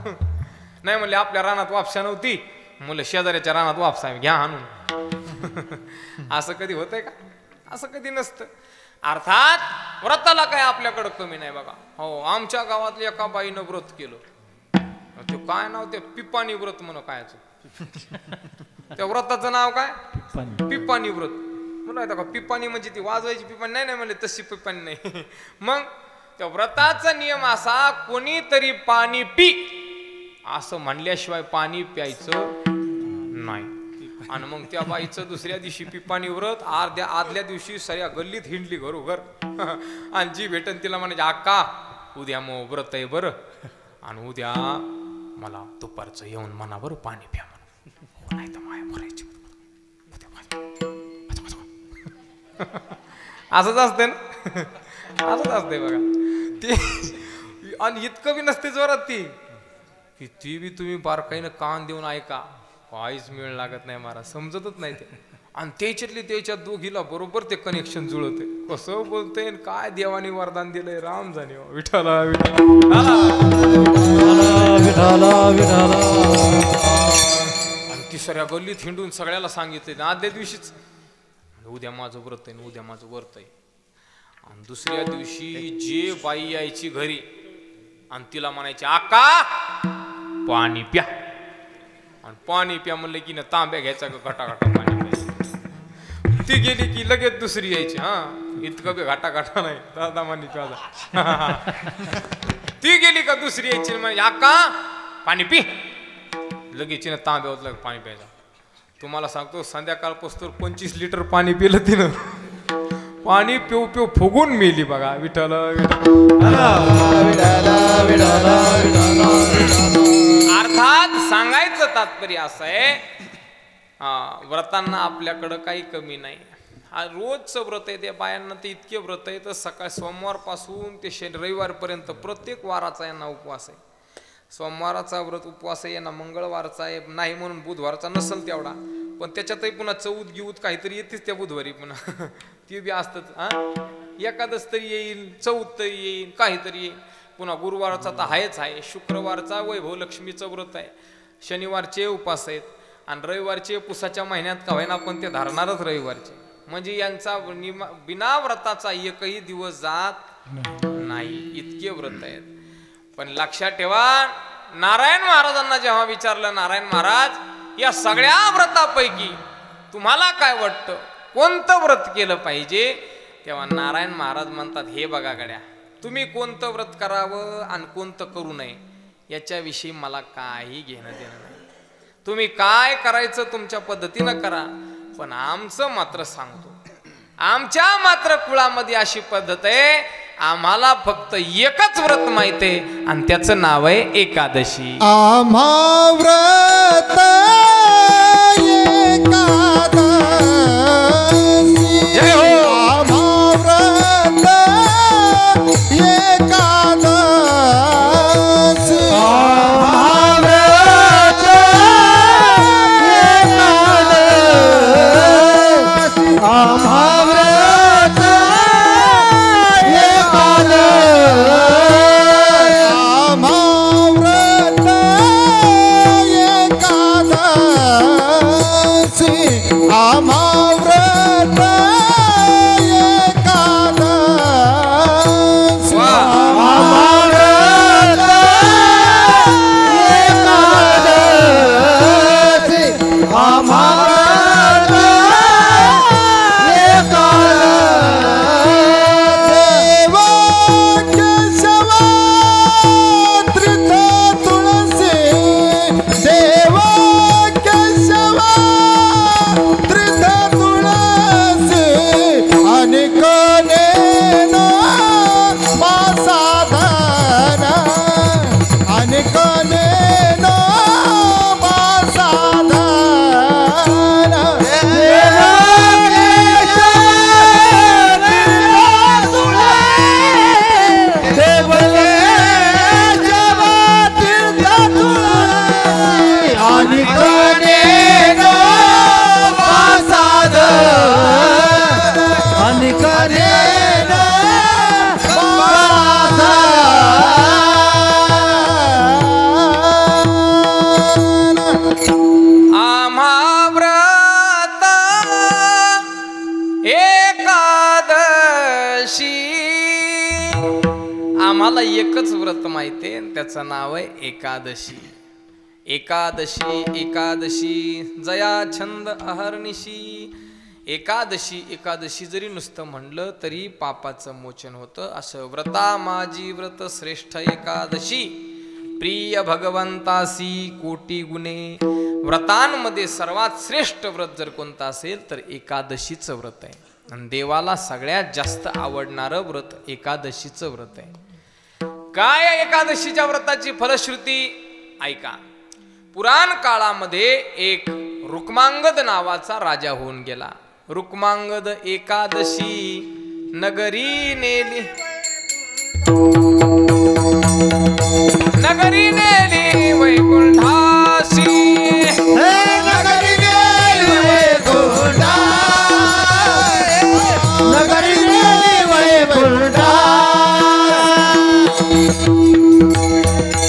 नाही. म्हणले आपल्या रानात वापसा नव्हती म्हणलं शेजाऱ्याच्या रानात वापसा घ्या हाणून. असं कधी होतंय का. असं कधी नसतं. अर्थात व्रताला काय आपल्याकडं कमी नाही बघा. हो आमच्या गावातल्या एका बाईनं व्रत केलं. ते काय नाव ते पिपाणी व्रत म्हणून कायचं त्या व्रताचं नाव काय पिपाणी व्रत म्हणून का. पिपाणी म्हणजे ती वाजवायची पिपाणी नाही म्हणले तशी पिपाणी नाही. मग त्या व्रताचा नियम असा कोणीतरी पाणी पी असं म्हणल्याशिवाय पाणी प्यायचं नाही. आणि मग त्या बाईचं दुसऱ्या दिवशी पिपाणी व्रत आदल्या दिवशी सगळ्या गल्लीत हिंडली घरोघर. आणि जी भेटन तिला म्हणायची अक्का उद्या मग व्रत आहे बरं आणि उद्या मला दुपारचं येऊन म्हणा बरं पाणी प्या म्हणून नाही तर माया भरायची. असंच असते ना असंच असते बघा ती. आणि इतकं बी नसते जोरात ती बी तुम्ही बारकाईनं कान देऊन ऐका काहीच मिळ लागत नाही महाराज समजतच नाही ते. आणि त्याच्यात दोघीला बरोबर ते कनेक्शन जुळते. कसं बोलते काय देवाने वरदान दिलंय राम जाणे विठ्ठला आणि तिसऱ्या गल्लीत हिंडून सगळ्याला सांगितले आदल्या दिवशीच उद्या माझं व्रत आहे उद्या माझं व्रत आहे. आणि दुसऱ्या दिवशी जे बाई यायची घरी आणि तिला म्हणायची आका पाणी प्या. आणि पाणी प्या म्हणलं की ना तांब्या घ्यायचा का घटाघाटा पाणी प्यायचं. ती गेली की लगेच दुसरी यायची. हा इतकं बी घाटा नाही दादा मानी प्याला. ती गेली का दुसरी यायची म्हणजे आका पाणी पी लगेच ना तांब्या होत पाणी प्यायचं. तुम्हाला सांगतो संध्याकाळपासून 25 लिटर पाणी पिलं तिनं. पाणी पिऊ पिऊ फुगून मेली बघा विठ्ठल. अर्थात सांगायचं तात्पर्य असं आहे व्रतांना आपल्याकडं काही कमी नाही. हा रोजचं व्रत आहे. त्या बायांना ते इतके व्रत आहे तर सकाळ सोमवारपासून ते रविवारपर्यंत प्रत्येक वाराचा यांना उपवास आहे. सोमवाराचा व्रत उपवास आहे यांना, मंगळवारचा आहे नाही म्हणून बुधवारचा नसेल तेवढा, पण त्याच्यातही पुन्हा चौथ गिऊत काहीतरी येतेच त्या बुधवारी पुन्हा ती बी असतंच. एकादश तरी येईल, चौथ तरी येईल, काहीतरी येईल. पुन्हा गुरुवारचा तर आहेच आहे, शुक्रवारचा वैभव लक्ष्मीचं व्रत आहे, शनिवारचे उपास आहेत आणि रविवारचे पुसाच्या महिन्यात का होईना पण ते धरणारच रविवारचे. म्हणजे यांचा बिना व्रताचा एकही दिवस जात नाही, इतके व्रत आहेत. पण लक्षात ठेवा, नारायण महाराजांना जेव्हा विचारलं, नारायण महाराज या सगळ्या व्रतापैकी तुम्हाला काय वाटतं, कोणतं व्रत केलं पाहिजे, तेव्हा नारायण महाराज म्हणतात, हे बघा गड्या, तुम्ही कोणतं व्रत करावं आणि कोणतं करू नये याच्याविषयी मला काही घेणं देणं नाही. तुम्ही काय करायचं तुमच्या पद्धतीनं करा, पण आमचं मात्र सांगतो, आमच्या मात्र कुळामध्ये अशी पद्धत आहे, आम्हाला फक्त एकच व्रत माहिती आहे आणि त्याचं नाव आहे एकादशी. आम्हा व्रत एकादशी, जय हो. आम्हा व्रत एकादशी, आम्हा व्रत एकादशी, आम्हा व्रत आम्हाला एकच व्रत माहिती आहे, त्याचं नाव आहे एकादशी. एकादशी एकादशी जया छंद अहर्निशी. एकादशी एकादशी जरी नुसतं म्हणलं तरी पापाचं मोचन होतं. असं व्रता माझी व्रत श्रेष्ठ एकादशी, प्रिय भगवंतासी कोटी गुणे. व्रतांमध्ये सर्वात श्रेष्ठ व्रत जर कोणतं असेल तर एकादशीचं व्रत आहे. आणि देवाला सगळ्यात जास्त आवडणारं व्रत एकादशीचं व्रत आहे. काय एकादशीच्या व्रताची फलश्रुती ऐका. पुराण काळामध्ये एक रुक्मांगद नावाचा राजा होऊन गेला. रुक्मांगद एकादशी नगरी नेली, नगरी नेली वैकुंठासी, नगरी नेली वैकुंठा, नगरी नेली वैकुंठा.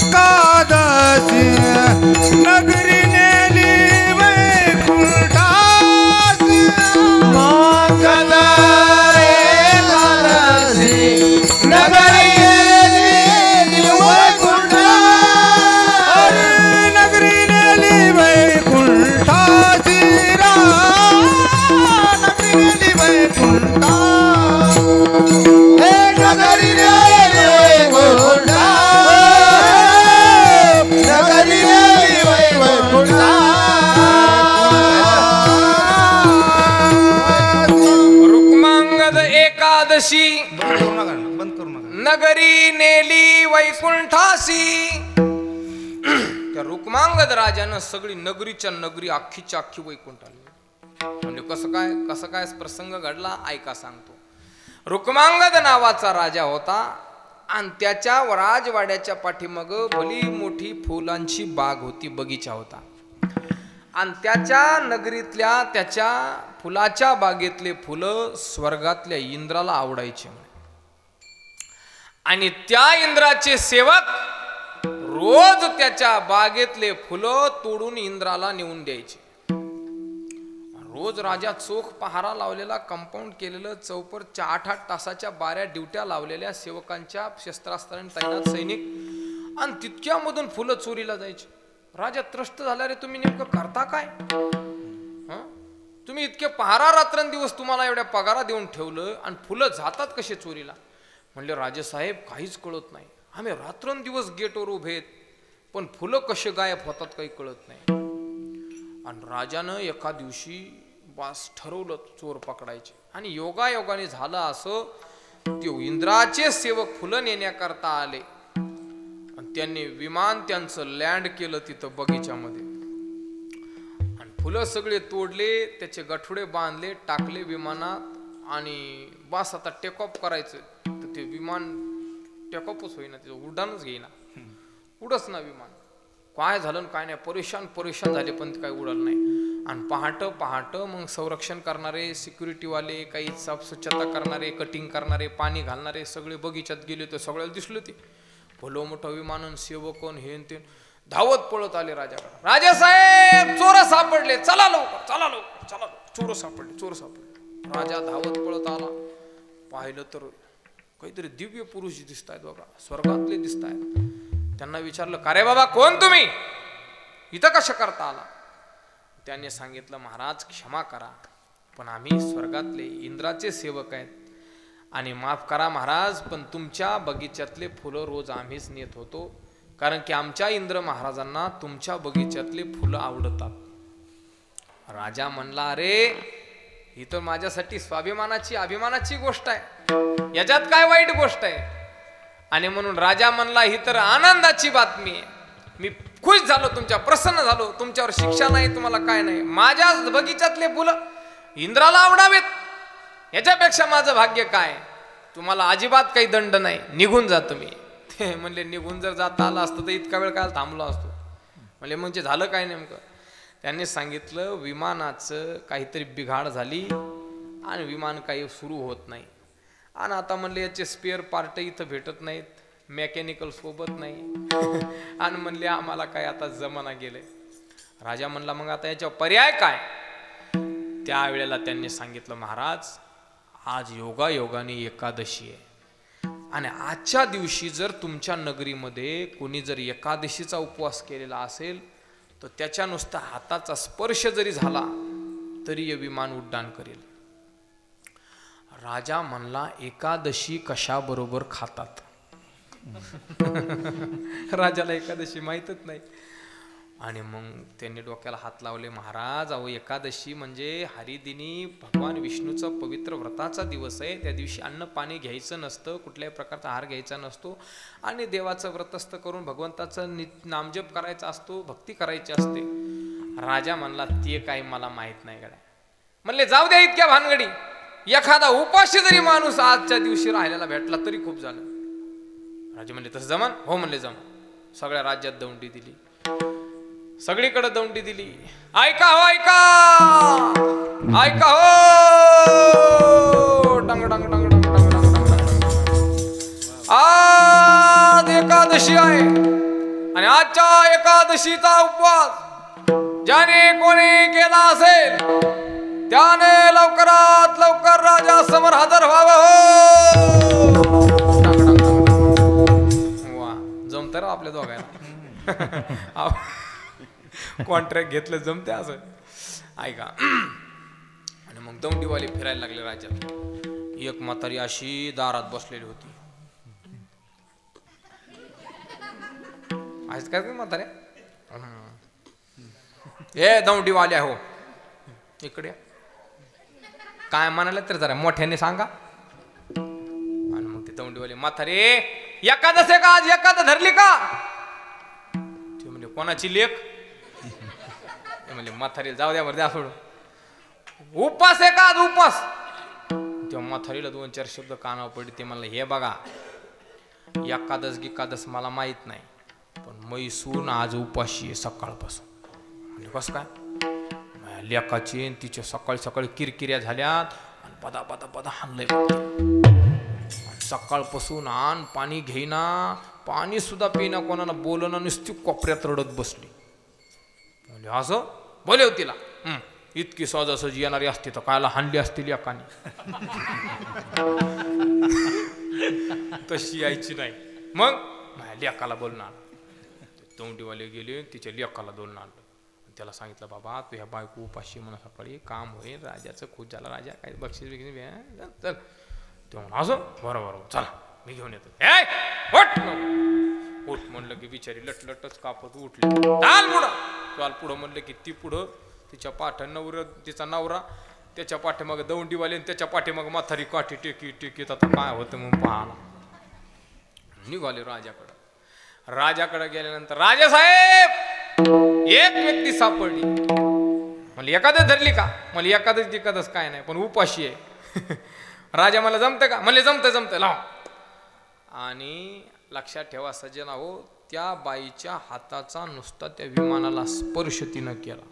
एकादशी नगरी नेली वैकुंठा, मंगल एकादशी नगरी नेली वैकुंठा, नगरी नेली वैकुंठा, नगरी नेली वैकुंठा, नगरी नेली वैकुंठा, नगरी नेली वैकुंठा. रुक्मांगद एकादशी बंद करू नका, बंद करू नका. नगरी नेली वैकुंठासी. त्या रुक्मांगद राजानं सगळी नगरीच्या नगरी अख्खीच्या अख्खी वैकुंठाला म्हणजे कसं काय प्रसंग घडला ऐका सांगतो. रुक्मांगद नावाचा राजा होता आणि त्याच्या राजवाड्याच्या पाठीमाग भली मोठी फुलांची बाग होती, बगीचा होता. आणि त्याच्या नगरीतल्या त्याच्या फुलाच्या बागेतले फुलं स्वर्गातल्या इंद्राला आवडायचे. आणि त्या इंद्राचे सेवक रोज त्याच्या बागेतले फुलं तोडून इंद्राला नेऊन द्यायचे. रोज राजा चोख पहारा लावलेला, कंपाऊंड केलेलं, चौपर 8-8 तासाच्या बाऱ्या ड्युट्या लावलेल्या सेवकांच्या, शस्त्रास्त्रांनी तैनात सैनिक, आणि तितक्यामधून फुलं चोरीला जायची. राजा त्रस्त झाला, रे तुम्ही नेमकं करता काय? तुम्ही इतके पहारा रात्रंदिवस तुम्हाला एवढ्या पगारा देऊन ठेवलं आणि फुलं जातात कसे चोरीला? म्हणले राजेसाहेब काहीच कळत नाही, आम्ही रात्रंदिवस गेटवर उभेत पण फुलं कसे गायब होतात काही कळत नाही. आणि राजानं एका दिवशी बास ठरवलं चोर पकडायचे. आणि योगायोगाने झालं असं, ते इंद्राचे सेवक फुलं नेण्याकरता आले आणि त्यांनी विमान त्यांचं लँड केलं तिथं बगीच्यामध्ये. आणि फुलं सगळे तोडले, त्याचे गठुडे बांधले, टाकले विमानात. आणि बास आता टेक ऑफ करायचं, तर ते विमान टेक ऑफच होईना, त्याचं उड्डाणच घेईना, उडच ना विमान. काय झालं काय नाही, परेशान झाले पण ते काय उडालं नाही. आणि पहाट मग संरक्षण करणारे, सिक्युरिटीवाले, काही साफ स्वच्छता करणारे, कटिंग करणारे, पाणी घालणारे सगळे बगीच्यात गेले. तर सगळ्याला दिसलं ते भलं मोठं विमान, सेवकन हे ते धावत पळत आले राजाकडे. राजासाहेब चोर सापडले, चला लवकर, चोर सापडले. राजा धावत पळत आला, पाहिलं तर काहीतरी दिव्य पुरुष दिसत आहेत बघा, स्वर्गातले दिसत आहेत. त्यांना विचारलं, का रे बाबा कोण तुम्ही, इथं कशा करता आला? त्यांनी सांगितलं, महाराज क्षमा करा पण आम्ही स्वर्गातले इंद्राचे सेवक आहेत आणि माफ करा महाराज पण तुमच्या बगीच्यातले फुलं रोज आम्हीच नेत होतो, कारण की आमच्या इंद्र महाराजांना तुमच्या बगीच्यातले फुलं आवडतात. राजा म्हणला, अरे ही तर माझ्यासाठी स्वाभिमानाची अभिमानाची गोष्ट आहे, याच्यात काय वाईट गोष्ट आहे? आणि म्हणून राजा म्हणला, ही तर आनंदाची बातमी आहे, मी खुश झालो, तुमच्या प्रसन्न झालो, तुमच्यावर शिक्षा नाही, तुम्हाला काय नाही, माझ्या बगीच्यातले फुलं इंद्राला आवडावेत, याच्यापेक्षा माझं भाग्य काय? तुम्हाला अजिबात काही दंड नाही, निघून जा तुम्ही. ते म्हणले, निघून जर जाता आलं असतं तर इतका वेळ काय थांबलो असतो. म्हणजे म्हणजे झालं काय नेमकं? त्यांनी सांगितलं, विमानाचं काहीतरी बिघाड झाली आणि विमान काही सुरू होत नाही. आणि आता म्हणले याचे स्पेअर पार्ट इथं भेटत नाहीत, मेकॅनिकल सोबत नाही. आणि म्हणले आम्हाला काय आता जमाना गेले. राजा म्हणला, मग आता याच्यावर पर्याय काय? त्यावेळेला त्यांनी सांगितलं, महाराज आज योगायोगाने एकादशी आहे आणि आजच्या दिवशी जर तुमच्या नगरीमध्ये कोणी जर एकादशीचा उपवास केलेला असेल तर त्याच्या नुसता हाताचा स्पर्श जरी झाला तरी हे विमान उड्डाण करेल. राजा म्हणला, एकादशी कशा बरोबर खातात? राजाला एकादशी माहीतच नाही. आणि मग त्यांनी डोक्याला हात लावले, महाराज अहो एकादशी म्हणजे हरिदिनी भगवान विष्णूचा पवित्र व्रताचा दिवस आहे, त्या दिवशी अन्न पाणी घ्यायचं नसतं, कुठल्याही प्रकारचा आहार घ्यायचा नसतो आणि देवाचं व्रतस्थ करून भगवंताचं नामजप करायचा असतो, भक्ती करायची असते. राजा म्हणला, ते काही मला माहित नाही गड्या. म्हणले, जाऊ द्या इतक्या भानगडी, एखादा उपाशी जरी माणूस आजच्या दिवशी राहिलेला भेटला तरी खूप झालं. राजा म्हणले, तसं जमान? हो म्हणले, जमान. सगळ्या राज्यात दौंडी दिली, सगळीकडे दौंडी दिली. ऐका हो, ऐका हो, डंग डंग डंग डंग डंग डंग डंग. आज एकादशी आहे आणि आजच्या एकादशीचा उपवास ज्याने कोणी केला असेल त्याने लवकरात लवकर राजा समोर हजर व्हावं. वा, जमतं रा आपल्या दोघांना. कॉन्ट्रॅक्ट घेतलं जमते असं. ऐका. आणि मग दौंडीवाले फिरायला लागले राज्यात. एक म्हातारी अशी दारात बसलेली होती. आज काय म्हाताऱ्या, हे दौंडीवाले हो इकडे काय म्हणाले तर जरा मोठ्याने सांगा. आणि मग ते दौंडीवाले, म्हातारे एकादश आहे का आज, एकादश धरली का? ते म्हणजे कोणाची लेख म्हणजे म्हातारीला जाऊ द्या बरं द्या सोडून. उपास आहे का आज उपास. तेव्हा म्हातारीला 2-4 शब्द कानावर पडले. ते म्हणलं हे बघा एकादश गिकादश मला माहित नाही पण मैसून आज उपाशी आहे सकाळपासून. म्हणजे कसं काय लेकाची तिच्या सकाळी सकाळी किरकिऱ्या झाल्यात आणि पदा पदा पदा हाणलंय. सकाळपासून आण पाणी घेईना पाणी सुद्धा पिना कोणाला बोलणं नुसती कोपऱ्यात रडत बसली. म्हणजे असं बोलेव तिला इतकी सहजासहजी येणारी असती तर कायला हाणली असतील एकाने. तशी यायची नाही. मग लेकाला बोलणार. तोंडीवाले गेले तिच्या लेकाला बोलून आणलं. त्याला सांगितलं बाबा तू ह्या बायको उपाशी म्हणून सकाळी काम होईल राजाचं खुश झाला राजा काय बक्षीस बिक्षीस चल. ते म्हणून असं बरोबर चला मी घेऊन येतो. उठ म्हणलं की बिचारी लटलटच कापत उठली. चाल पुढं म्हणलं की ती पुढं तिच्या पाठ्या तिचा नवरा त्याच्या पाठीमागे दौंडीवाले त्याच्या पाठीमागे म्हातारी काठी टेकी टेकीत. आता काय होतं मग पाहला. निघाले राजाकडं. राजाकडे गेल्यानंतर राजा साहेब एक व्यक्ती सापडली. मला एकादश धरली का. मला एकादश काय नाही पण उपाशी आहे. राजा मला जमतं का मला जमतं लाव. आणि लक्षात ठेवा सज्जन हो त्या बाईच्या हाताचा नुसता त्या विमानाला स्पर्श तिनं केला.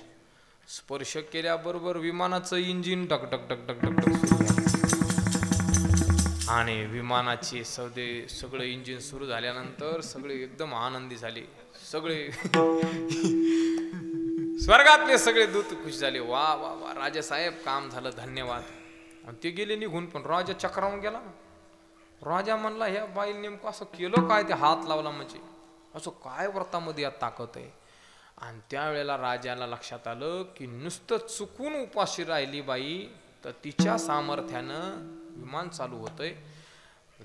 स्पर्श केल्याबरोबर विमानाचं इंजिन टक टक टक टक टक टक सुरू झालं. आणि विमानाचे सगळं इंजिन सुरू झाल्यानंतर सगळे एकदम आनंदी झाले. सगळे स्वर्गातले सगळे दूत खुश झाले. वा वा वा राजासाहेब काम झालं धन्यवाद. आणि ते गेले निघून. पण राजा चक्रावून गेला ना. राजा म्हणला ह्या बाईला नेमकं असं केलं काय. ते हात लावला म्हणजे असं काय व्रतामध्ये यात ताकद आहे. आणि त्यावेळेला राजाला लक्षात आलं की नुसतं चुकून उपाशी राहिली बाई तर तिच्या सामर्थ्यानं विमान चालू होतंय.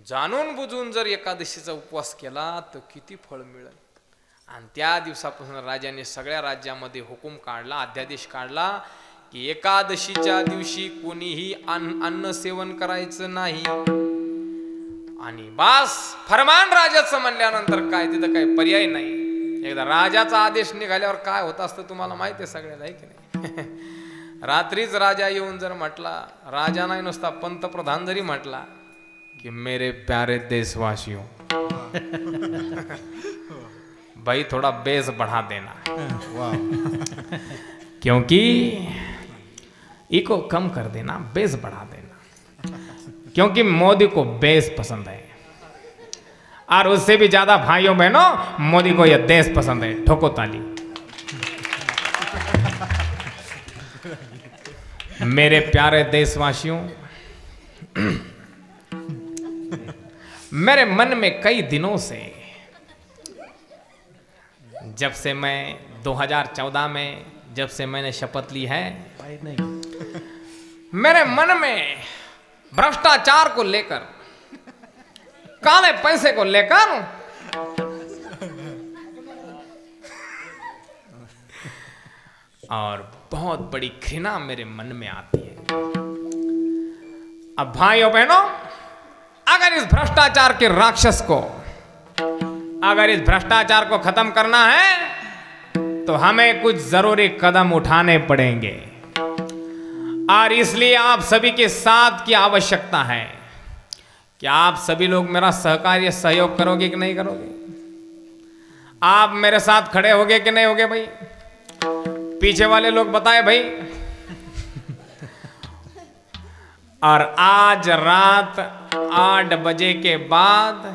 जाणून बुजून जर एकादशीचा उपवास केला तर किती फळ मिळेल. आणि त्या दिवसापासून राजाने सगळ्या राज्यामध्ये हुकूम काढला अध्यादेश काढला की एकादशीच्या दिवशी कोणीही अन्न सेवन करायचं नाही. आणि बास फरमान राजाचं म्हणल्यानंतर काय तिथं काही पर्याय नाही. एकदा राजाचा आदेश निघाल्यावर काय होत असतं तुम्हाला माहिती आहे सगळ्याला आहे की नाही. रात्रीच राजा येऊन जर म्हटला राजा नाही नुसता पंतप्रधान जरी म्हटला कि मेरे प्यारे देशवासियों भाई थोड़ा बेस बढ़ा देना क्योंकि इको कम कर देना बेस बढ़ा देना क्योंकि मोदी को बेस पसंद है और उससे भी ज्यादा भाइयों बहनों मोदी को यह देश पसंद है. ठोको ताली. मेरे प्यारे देशवासियों मेरे मन में कई दिनों से जब से मैं 2014 में जब से मैंने शपथ ली है मेरे मन में भ्रष्टाचार को लेकर काले पैसे को लेकर और बहुत बड़ी घृणा मेरे मन में आती है. अब भाइयों बहनों अगर इस भ्रष्टाचार के राक्षस को अगर इस भ्रष्टाचार को खत्म करना है तो हमें कुछ जरूरी कदम उठाने पड़ेंगे और इसलिए आप सभी के साथ की आवश्यकता है. क्या आप सभी लोग मेरा सहकार्य सहयोग करोगे कि नहीं करोगे. आप मेरे साथ खड़े होगे कि नहीं होगे भाई. पीछे वाले लोग बताए भाई. और आज रात 8 बजे के बाद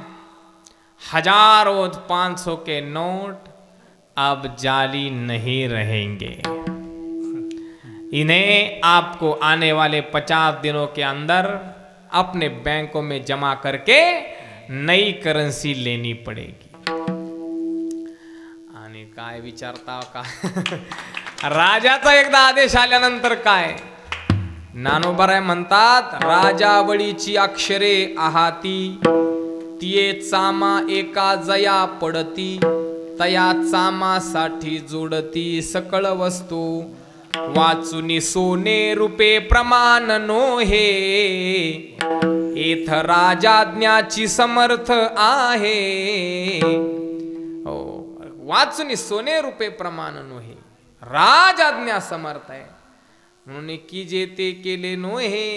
हजारों 500 के नोट अब जाली नहीं रहेंगे. इन्हें आपको आने वाले 50 दिनों के अंदर अपने बैंकों में जमा करके नई करन्सी लेनी पड़ेगी. आणि काय विचारता का राजाचा एकदा आदेश आल्यानंतर काय नानोबाराय म्हणतात राजावळीची अक्षरे आहाती तिये चामा एका जया पडती तया चामासाठी जोडती सकळ वस्तू वाचुनी सोने रूपे प्रमाण नो हे एथ राजाज्ञाची समर्थ आहे. हो वाचुनी सोने रूपे प्रमाण नोहे, राज आज्ञा समर्थ आहे म्हणून की जे ते केले नोहे.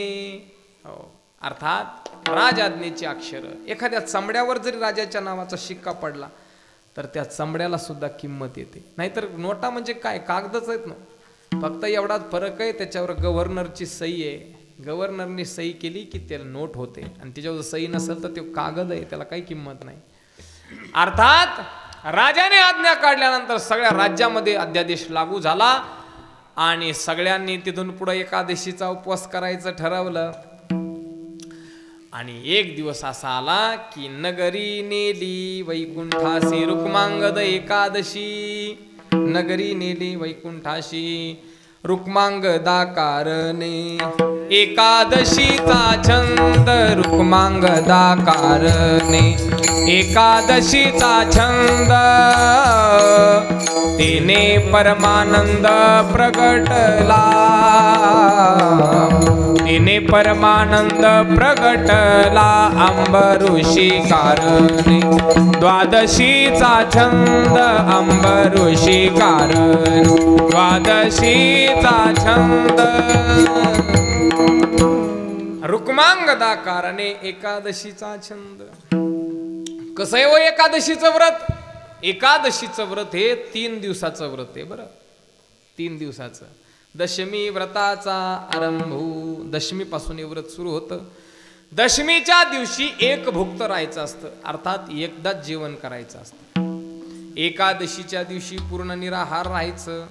अर्थात राज आज्ञेची अक्षर. एखाद्या चमड्यावर जरी राजाच्या नावाचा शिक्का पडला तर त्या चमड्याला सुद्धा किंमत येते. नाहीतर नोटा म्हणजे काय, कागदच आहेत ना, फक्त एवढाच फरक आहे, त्याच्यावर गव्हर्नरची सही आहे. गव्हर्नरने सही केली की त्याला नोट होते, आणि त्याच्यावर सही नसेल तर ते कागद आहे, त्याला काही किंमत नाही. अर्थात राजाने आज्ञा काढल्यानंतर सगळ्या राज्यामध्ये अध्यादेश लागू झाला आणि सगळ्यांनी तिथून पुढे एकादशीचा उपवास करायचं ठरवलं. आणि एक दिवस असा आला की नगरी नेली वैकुंठासी रुक्मांगद एकादशी. नगरी नेली वैकुंठाशी रुक्मांगदाकारणे. एकादशीचा छंद रुक्मांगदाकारणे. एकादशीचा छंद तेने परमानंद प्रगटला. तेने परमानंद प्रगटला अंबऋषी कारणे. द्वादशीचा छंद अंबऋषी कारणे. द्वादशीचा छंद रुक्मांगदा कारणे. एकादशीचा छंद. कसं आहे हो एकादशीचं व्रत? एकादशीचं व्रत हे 3 दिवसाचं व्रत आहे बरं. 3 दिवसाचं. दशमी व्रताचा आरंभ. दशमीपासून हे व्रत सुरू होतं. दशमीच्या दिवशी एक भुक्त राहायचं असतं, अर्थात एकदाच जेवण करायचं असतं. एकादशीच्या दिवशी पूर्ण निराहार राहायचं.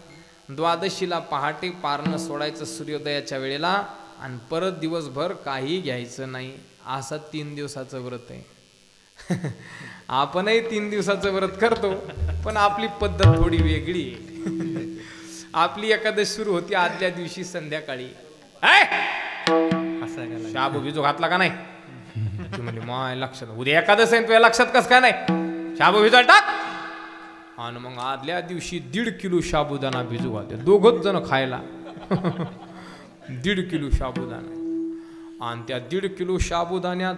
द्वादशीला पहाटे पारणं सोडायचं सूर्योदयाच्या वेळेला, आणि परत दिवसभर काही घ्यायचं नाही. असं 3 दिवसाचं व्रत आहे. आपणही 3 दिवसाचं व्रत करतो, पण आपली पद्धत थोडी वेगळी आहे. आपली एकादशी सुरू होती आदल्या दिवशी संध्याकाळी. शाबू बिजू घातला का नाही? ती म्हणली माय लक्षात, उद्या एकादश आहे तुझ्या लक्षात कस काय नाही? शाबू भिजू टाक. आणि मग आदल्या दिवशी 1.5 किलो शाबुदाना भिजू घालते, दोघच जण खायला. 1.5 किलो शाबुदाना, आणि त्या 1.5 किलो शाबुदाण्यात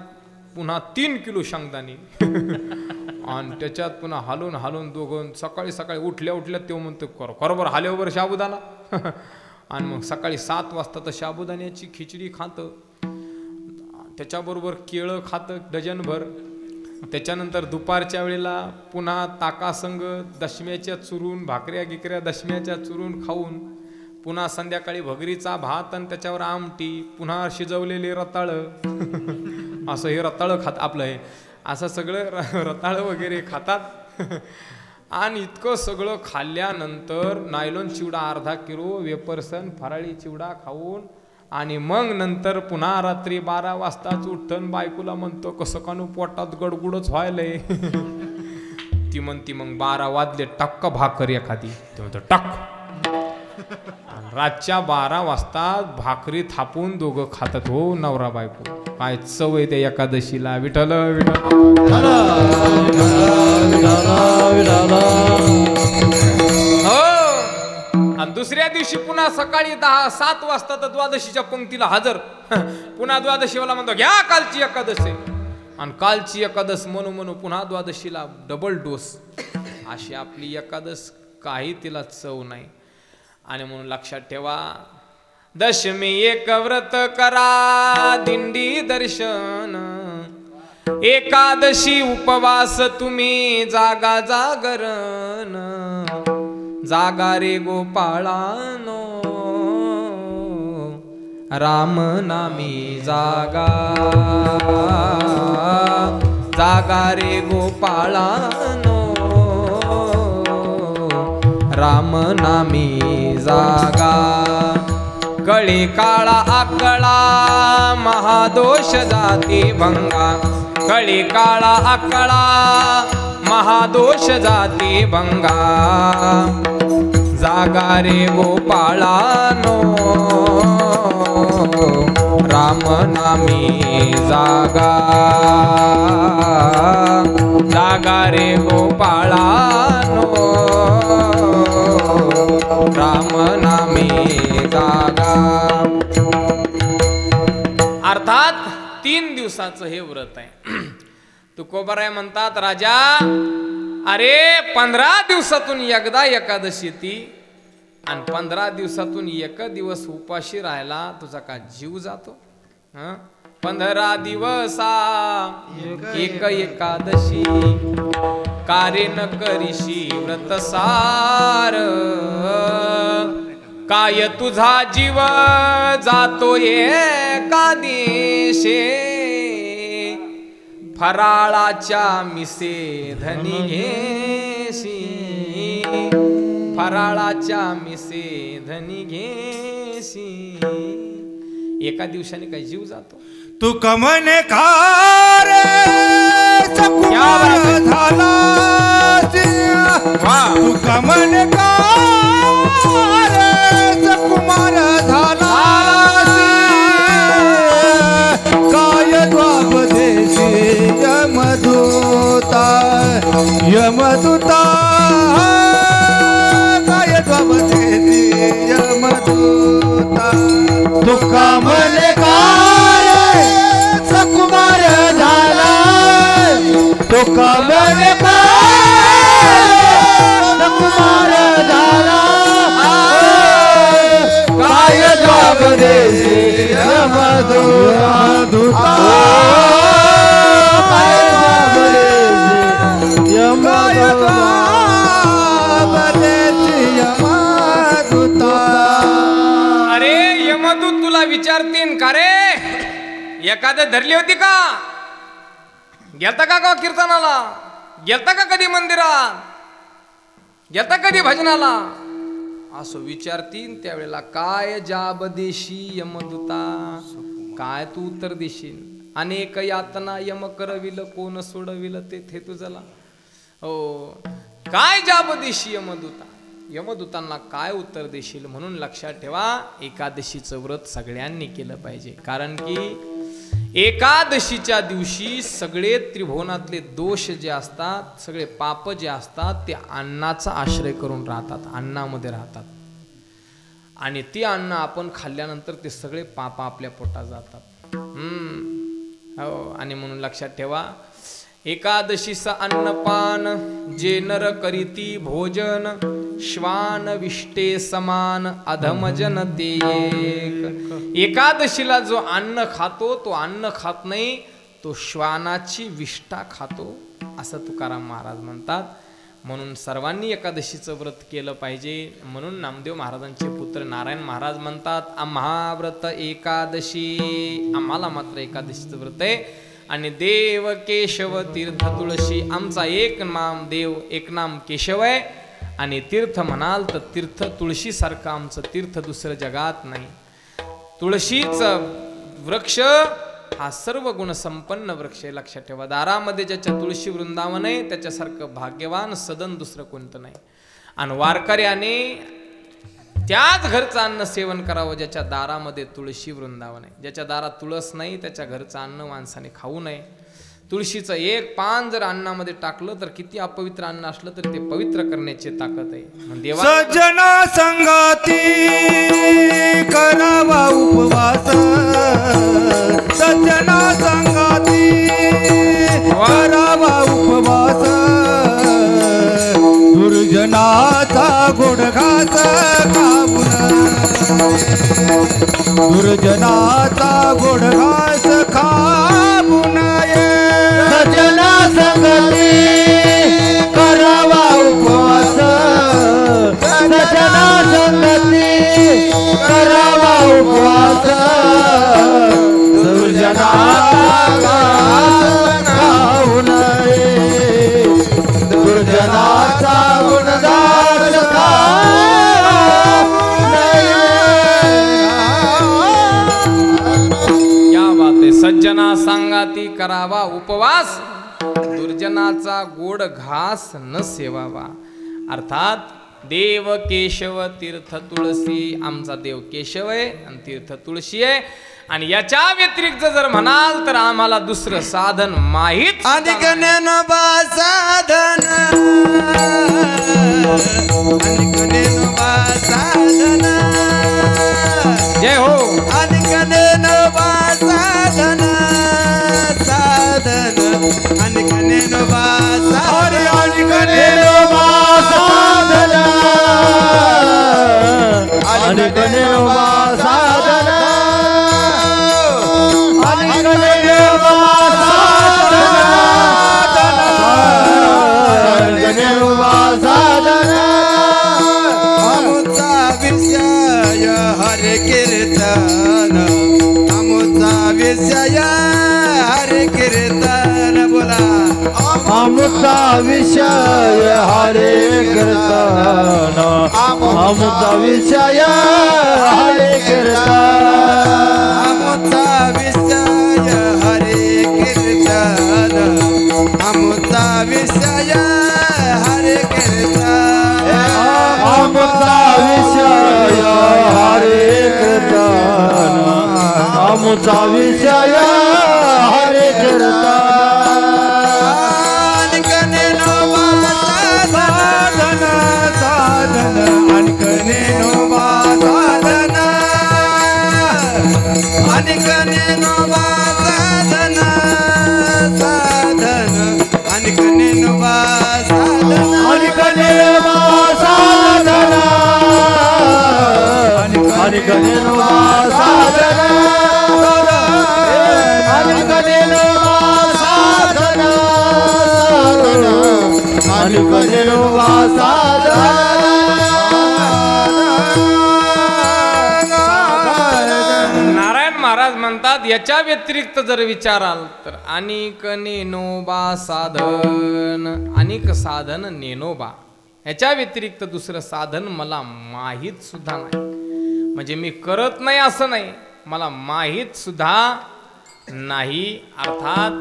पुन्हा 3 किलो शेंगदाणे, आणि त्याच्यात पुन्हा हालून हालून दोघं सकाळी सकाळी उठल्या उठल्या तो म्हणतो बरोबर हाल्यावर शाबुदाना. आणि मग सकाळी 7 वाजता तर शाबुदाण्याची खिचडी खातं, त्याच्याबरोबर केळं खातं डझनभर. त्याच्यानंतर दुपारच्या वेळेला पुन्हा ताकासंग दशम्याच्या चुरून भाकऱ्या गिकऱ्या दशम्याच्या चुरून खाऊन, पुन्हा संध्याकाळी भगरीचा भात आणि त्याच्यावर आमटी, पुन्हा शिजवलेले रताळं. असं हे रताळं खात आपलं हे असं सगळं रताळं वगैरे खातात. आणि इतकं सगळं खाल्ल्यानंतर नायलॉन चिवडा अर्धा किलो, वेपर्सन फराळी चिवडा खाऊन, आणि मग नंतर पुन्हा रात्री 12 वाजताच उठून बायकोला म्हणतो कसं कानू पोटात गडगुडच व्हायलंय. ती म्हणती मग 12 वाजले टक्क भाकर एखादी, ते म्हणतो टक. रातच्या 12 वाजता भाकरी थापून दोघं खातात हो नवरा बायको. काय चव आहे त्या एकादशीला. विठ्ठल विठ्ठल. हो. आणि दुसऱ्या दिवशी पुन्हा सकाळी 7 वाजता तर द्वादशीच्या पंक्तीला हजर. पुन्हा द्वादशीवाला म्हणतो घ्या कालची एकादशी, आणि कालची एकादश म्हणू म्हणू पुन्हा द्वादशीला डबल डोस. अशी आपली एकादश काही तिला चव नाही. आणि म्हणून लक्षात ठेवा, दशमी एक व्रत करा दिंडी दर्शन. एकादशी उपवास तुम्ही जागा जागरण. जागा रे गोपाळानो राम नामी जागा. जागा रे गोपाळानो राम नामी जागा. कळी काळा आकळा महादोष जाती भंगा. कळी काळा आकळा महादोष जाती भंगा. जागा रे गोपाळानो राम नामी जागा. जागा रे गोपाळानो राम नामी जागा. अर्थात 3 दिवसाचं हे व्रत आहे. तुकोबाराय म्हणतात राजा अरे 15 दिवसातून एकदा एकादशी ती आणि 15 दिवसातून एक दिवस उपाशी राहायला तुझा का जीव जातो? 15 दिवसा एक एकादशी कार्य न करीशी व्रतसार काय तुझा जीव जातो एका दिशे फराळाच्या मिसे धनी घेशी फराळाच्या मिसे धनी घेशी एका दिवसाने काय जीव जातो? तू कमने खार सकुमार झाला तू कमने खार सकुमार झाला काय द्वापदेशी यमदूता यमदूता काय द्वापदेशी यमदूता तू कमने कुमार झाला तो कमने कुमार झाला काय जवाब देशी यमदूता काय जवाब देशी यमदूता अरे यमदूत तुला विचारतीन का रे एखादं धरली होती का? गेलता का कीर्तनाला? गेलता का कधी मंदिरात? गेलता कधी भजनाला? असं विचारतीन त्यावेळेला काय जाब देशी यमदूता काय तू उत्तर देशील? अनेक यातना यम करविल कोण सोडविल ते तुझला हो काय जाब देशी यमदूता यमदूतांना काय उत्तर देशील? म्हणून लक्षात ठेवा एकादशीचं व्रत सगळ्यांनी केलं पाहिजे कारण की एकादशीच्या दिवशी सगळे त्रिभुवनातले दोष जे असतात सगळे पाप जे असतात ते अन्नाचा आश्रय करून राहतात अन्नामध्ये राहतात आणि ती अन्न आपण खाल्ल्यानंतर ते सगळे पाप आपल्या पोटात जातात हो आणि म्हणून लक्षात ठेवा एकादशीचा अन्नपान जे नर करीती भोजन श्वान विष्टे समान अधमजन ते एकादशीला जो अन्न खातो तो अन्न खात नाही तो श्वानाची विष्ठा खातो असं तुकाराम महाराज म्हणतात म्हणून सर्वांनी एकादशीचं व्रत केलं पाहिजे म्हणून नामदेव महाराजांचे पुत्र नारायण महाराज म्हणतात आम्हा व्रत एकादशी आम्हाला मात्र एकादशीचं व्रत आहे आणि देव केशव तीर्थ तुळशी आमचा एक नाम देव एक नाम केशव आहे आणि तीर्थ म्हणाल तर तीर्थ तुळशी सारखं आमचं तीर्थ दुसरं जगात नाही तुळशीचं वृक्ष हा सर्व गुण संपन्न वृक्ष आहे लक्षात ठेवा दारामध्ये ज्याच्या तुळशी वृंदावन आहे त्याच्यासारखं भाग्यवान सदन दुसरं कोणतं नाही आणि वारकऱ्याने त्याच घरचं अन्न सेवन करावं ज्याच्या दारामध्ये तुळशी वृंदावन आहे ज्याच्या दारात तुळस नाही त्याच्या घरचं अन्न माणसाने खाऊ नये तुळशीचं एक पान जर अन्नामध्ये टाकलं तर किती अपवित्र अन्न असलं तरी ते पवित्र करण्याची ताकद आहे देवा सज्जना संगाती करावा उपवास सज्जना संगाती करावा उपवास दुर्जनाचा गोडघास खाऊन दुर्जनाचा गोडघास खाऊन सज्जना संगती करावा उपवास सज्जना संगती करावा उपवास दुर्जनाचा खाऊन दुर्जनाचा गुणगान क्या बात आहे सज्जना सांगाती करावा उपवास दुर्जनाचा गोड घास न सेवावा अर्थात देव केशव तीर्थ तुळशी आमचा देव केशव आहे आणि तीर्थ तुळशी आहे आणि याच्या व्यतिरिक्त जर म्हणाल तर आम्हाला दुसरं साधन माहीत अधिक ज्ञानोबा साधन अधिक ज्ञानोबा साधन जय हो अधिक ज्ञानोबा साधन साधन अधिक ज्ञानोबा साधन अधिक हरे कीर्तन बोला आमचा विषय हरे कीर्तन आमचा विषय हरे कीर्तन आमचा विषय हरे कीर्तन आमचा विषय हरे कीर्तन आमचा विषय हरे कीर्तन आमचा विषय हरे कीर्तन नारायण महाराज म्हणतात याच्या व्यतिरिक्त जर विचाराल तर अनेक नेनोबा साधन अनेक साधन नेनोबा याच्या व्यतिरिक्त दुसरं साधन मला माहीत सुद्धा नाही. म्हणजे मी करत नाही असं नाही, मला माहीत सुद्धा नाही. अर्थात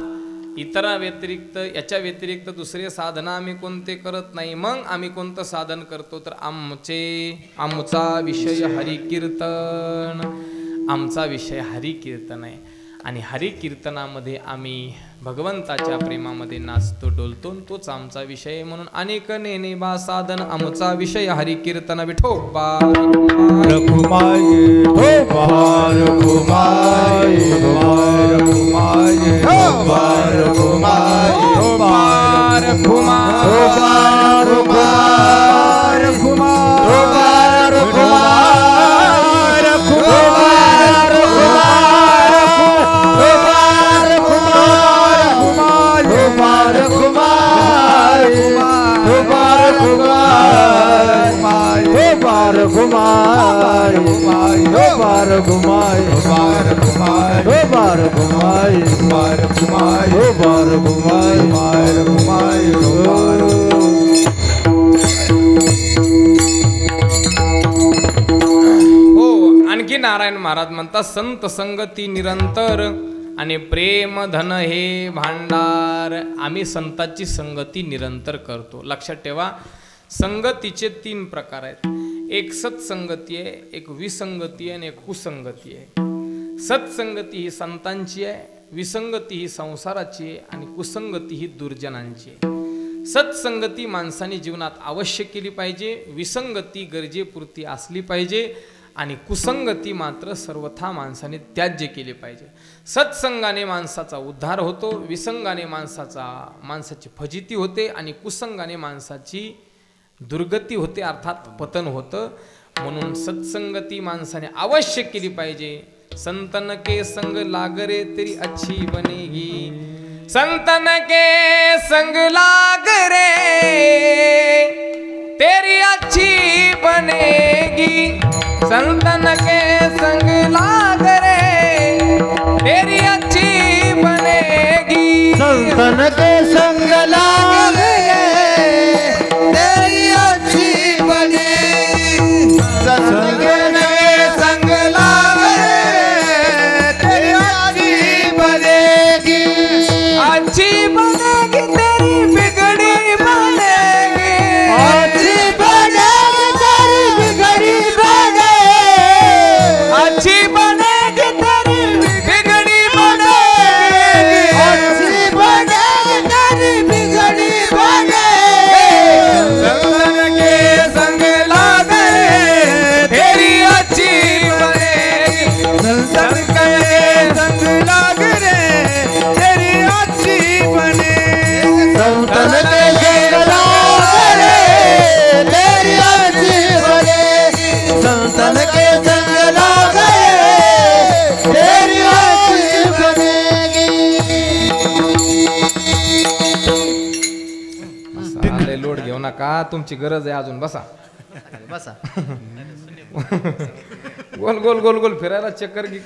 इतरा व्यतिरिक्त याच्या व्यतिरिक्त दुसरे साधना आम्ही कोणते करत नाही. मग आम्ही कोणतं साधन करतो तर आमचा विषय हरिकीर्तन, आमचा विषय हरिकीर्तन आहे. आणि हरिकीर्तनामध्ये आम्ही भगवंताच्या प्रेमामध्ये नाचतो डोलतो, तोच आमचा विषय आहे. म्हणून अनेक नेनेबा साधन आमचा विषय हरिकीर्तन विठोबा रघुमाई रघुमाई रघुमाई रघुमाई आणखी नारायण महाराज म्हणतात संत संगती निरंतर आणि प्रेम धन हे भांडार. आम्ही संतांची संगती निरंतर करतो. लक्षात ठेवा, संगतीचे 3 प्रकार आहेत. एक सत्संगती आहे, एक विसंगती आहे आणि एक कुसंगती आहे. सत्संगती ही संतांची आहे, विसंगती ही संसाराची आहे आणि कुसंगती ही दुर्जनांची आहे. सत्संगती माणसाने जीवनात अवश्य केली पाहिजे, विसंगती गरजेपुरती असली पाहिजे आणि कुसंगती मात्र सर्वथा माणसाने त्याज्य केली पाहिजे. सत्संगाने माणसाचा उद्धार होतो, विसंगाने माणसाची फजिती होते आणि कुसंगाने माणसाची दुर्गती होते, अर्थात पतन होतं. म्हणून सत्संगती माणसाने अवश्य केली पाहिजे. संतन के संग लागरे तेरी अच्छी बनेगी, संतन के संग लागरे तेरी अच्छी बनेगी, संतन के संग लागरे तेरी अच्छी बनेगी, संतन के संग लागरे तेरी अच्छी बनेगी, संतन के संग लागरे तेरी अच्छी बनेगी, अच्छी बनेगी तेरी बिगड़ी बनेगी, अच्छी बनेगी तेरी बिगड़ी बनेगी, अच्छी बनेगी तेरी बिगड़ी बनेगी, अच्छी बनेगी तेरी बिगड़ी बनेगी, संतन के संग लागरे तेरी अच्छी बनेगी, संतन के संग लागरे तेरी अच्छी बनेगी, संतन के संग लागरे तेरी अच्छी बनेगी, संतन के संग लागरे तेरी अच्छी बनेगी. लय लोड घेऊ नका, तुमची गरज आहे अजून. बसा बसा गोल गोल गोल गोल फिरायला चक्कर गी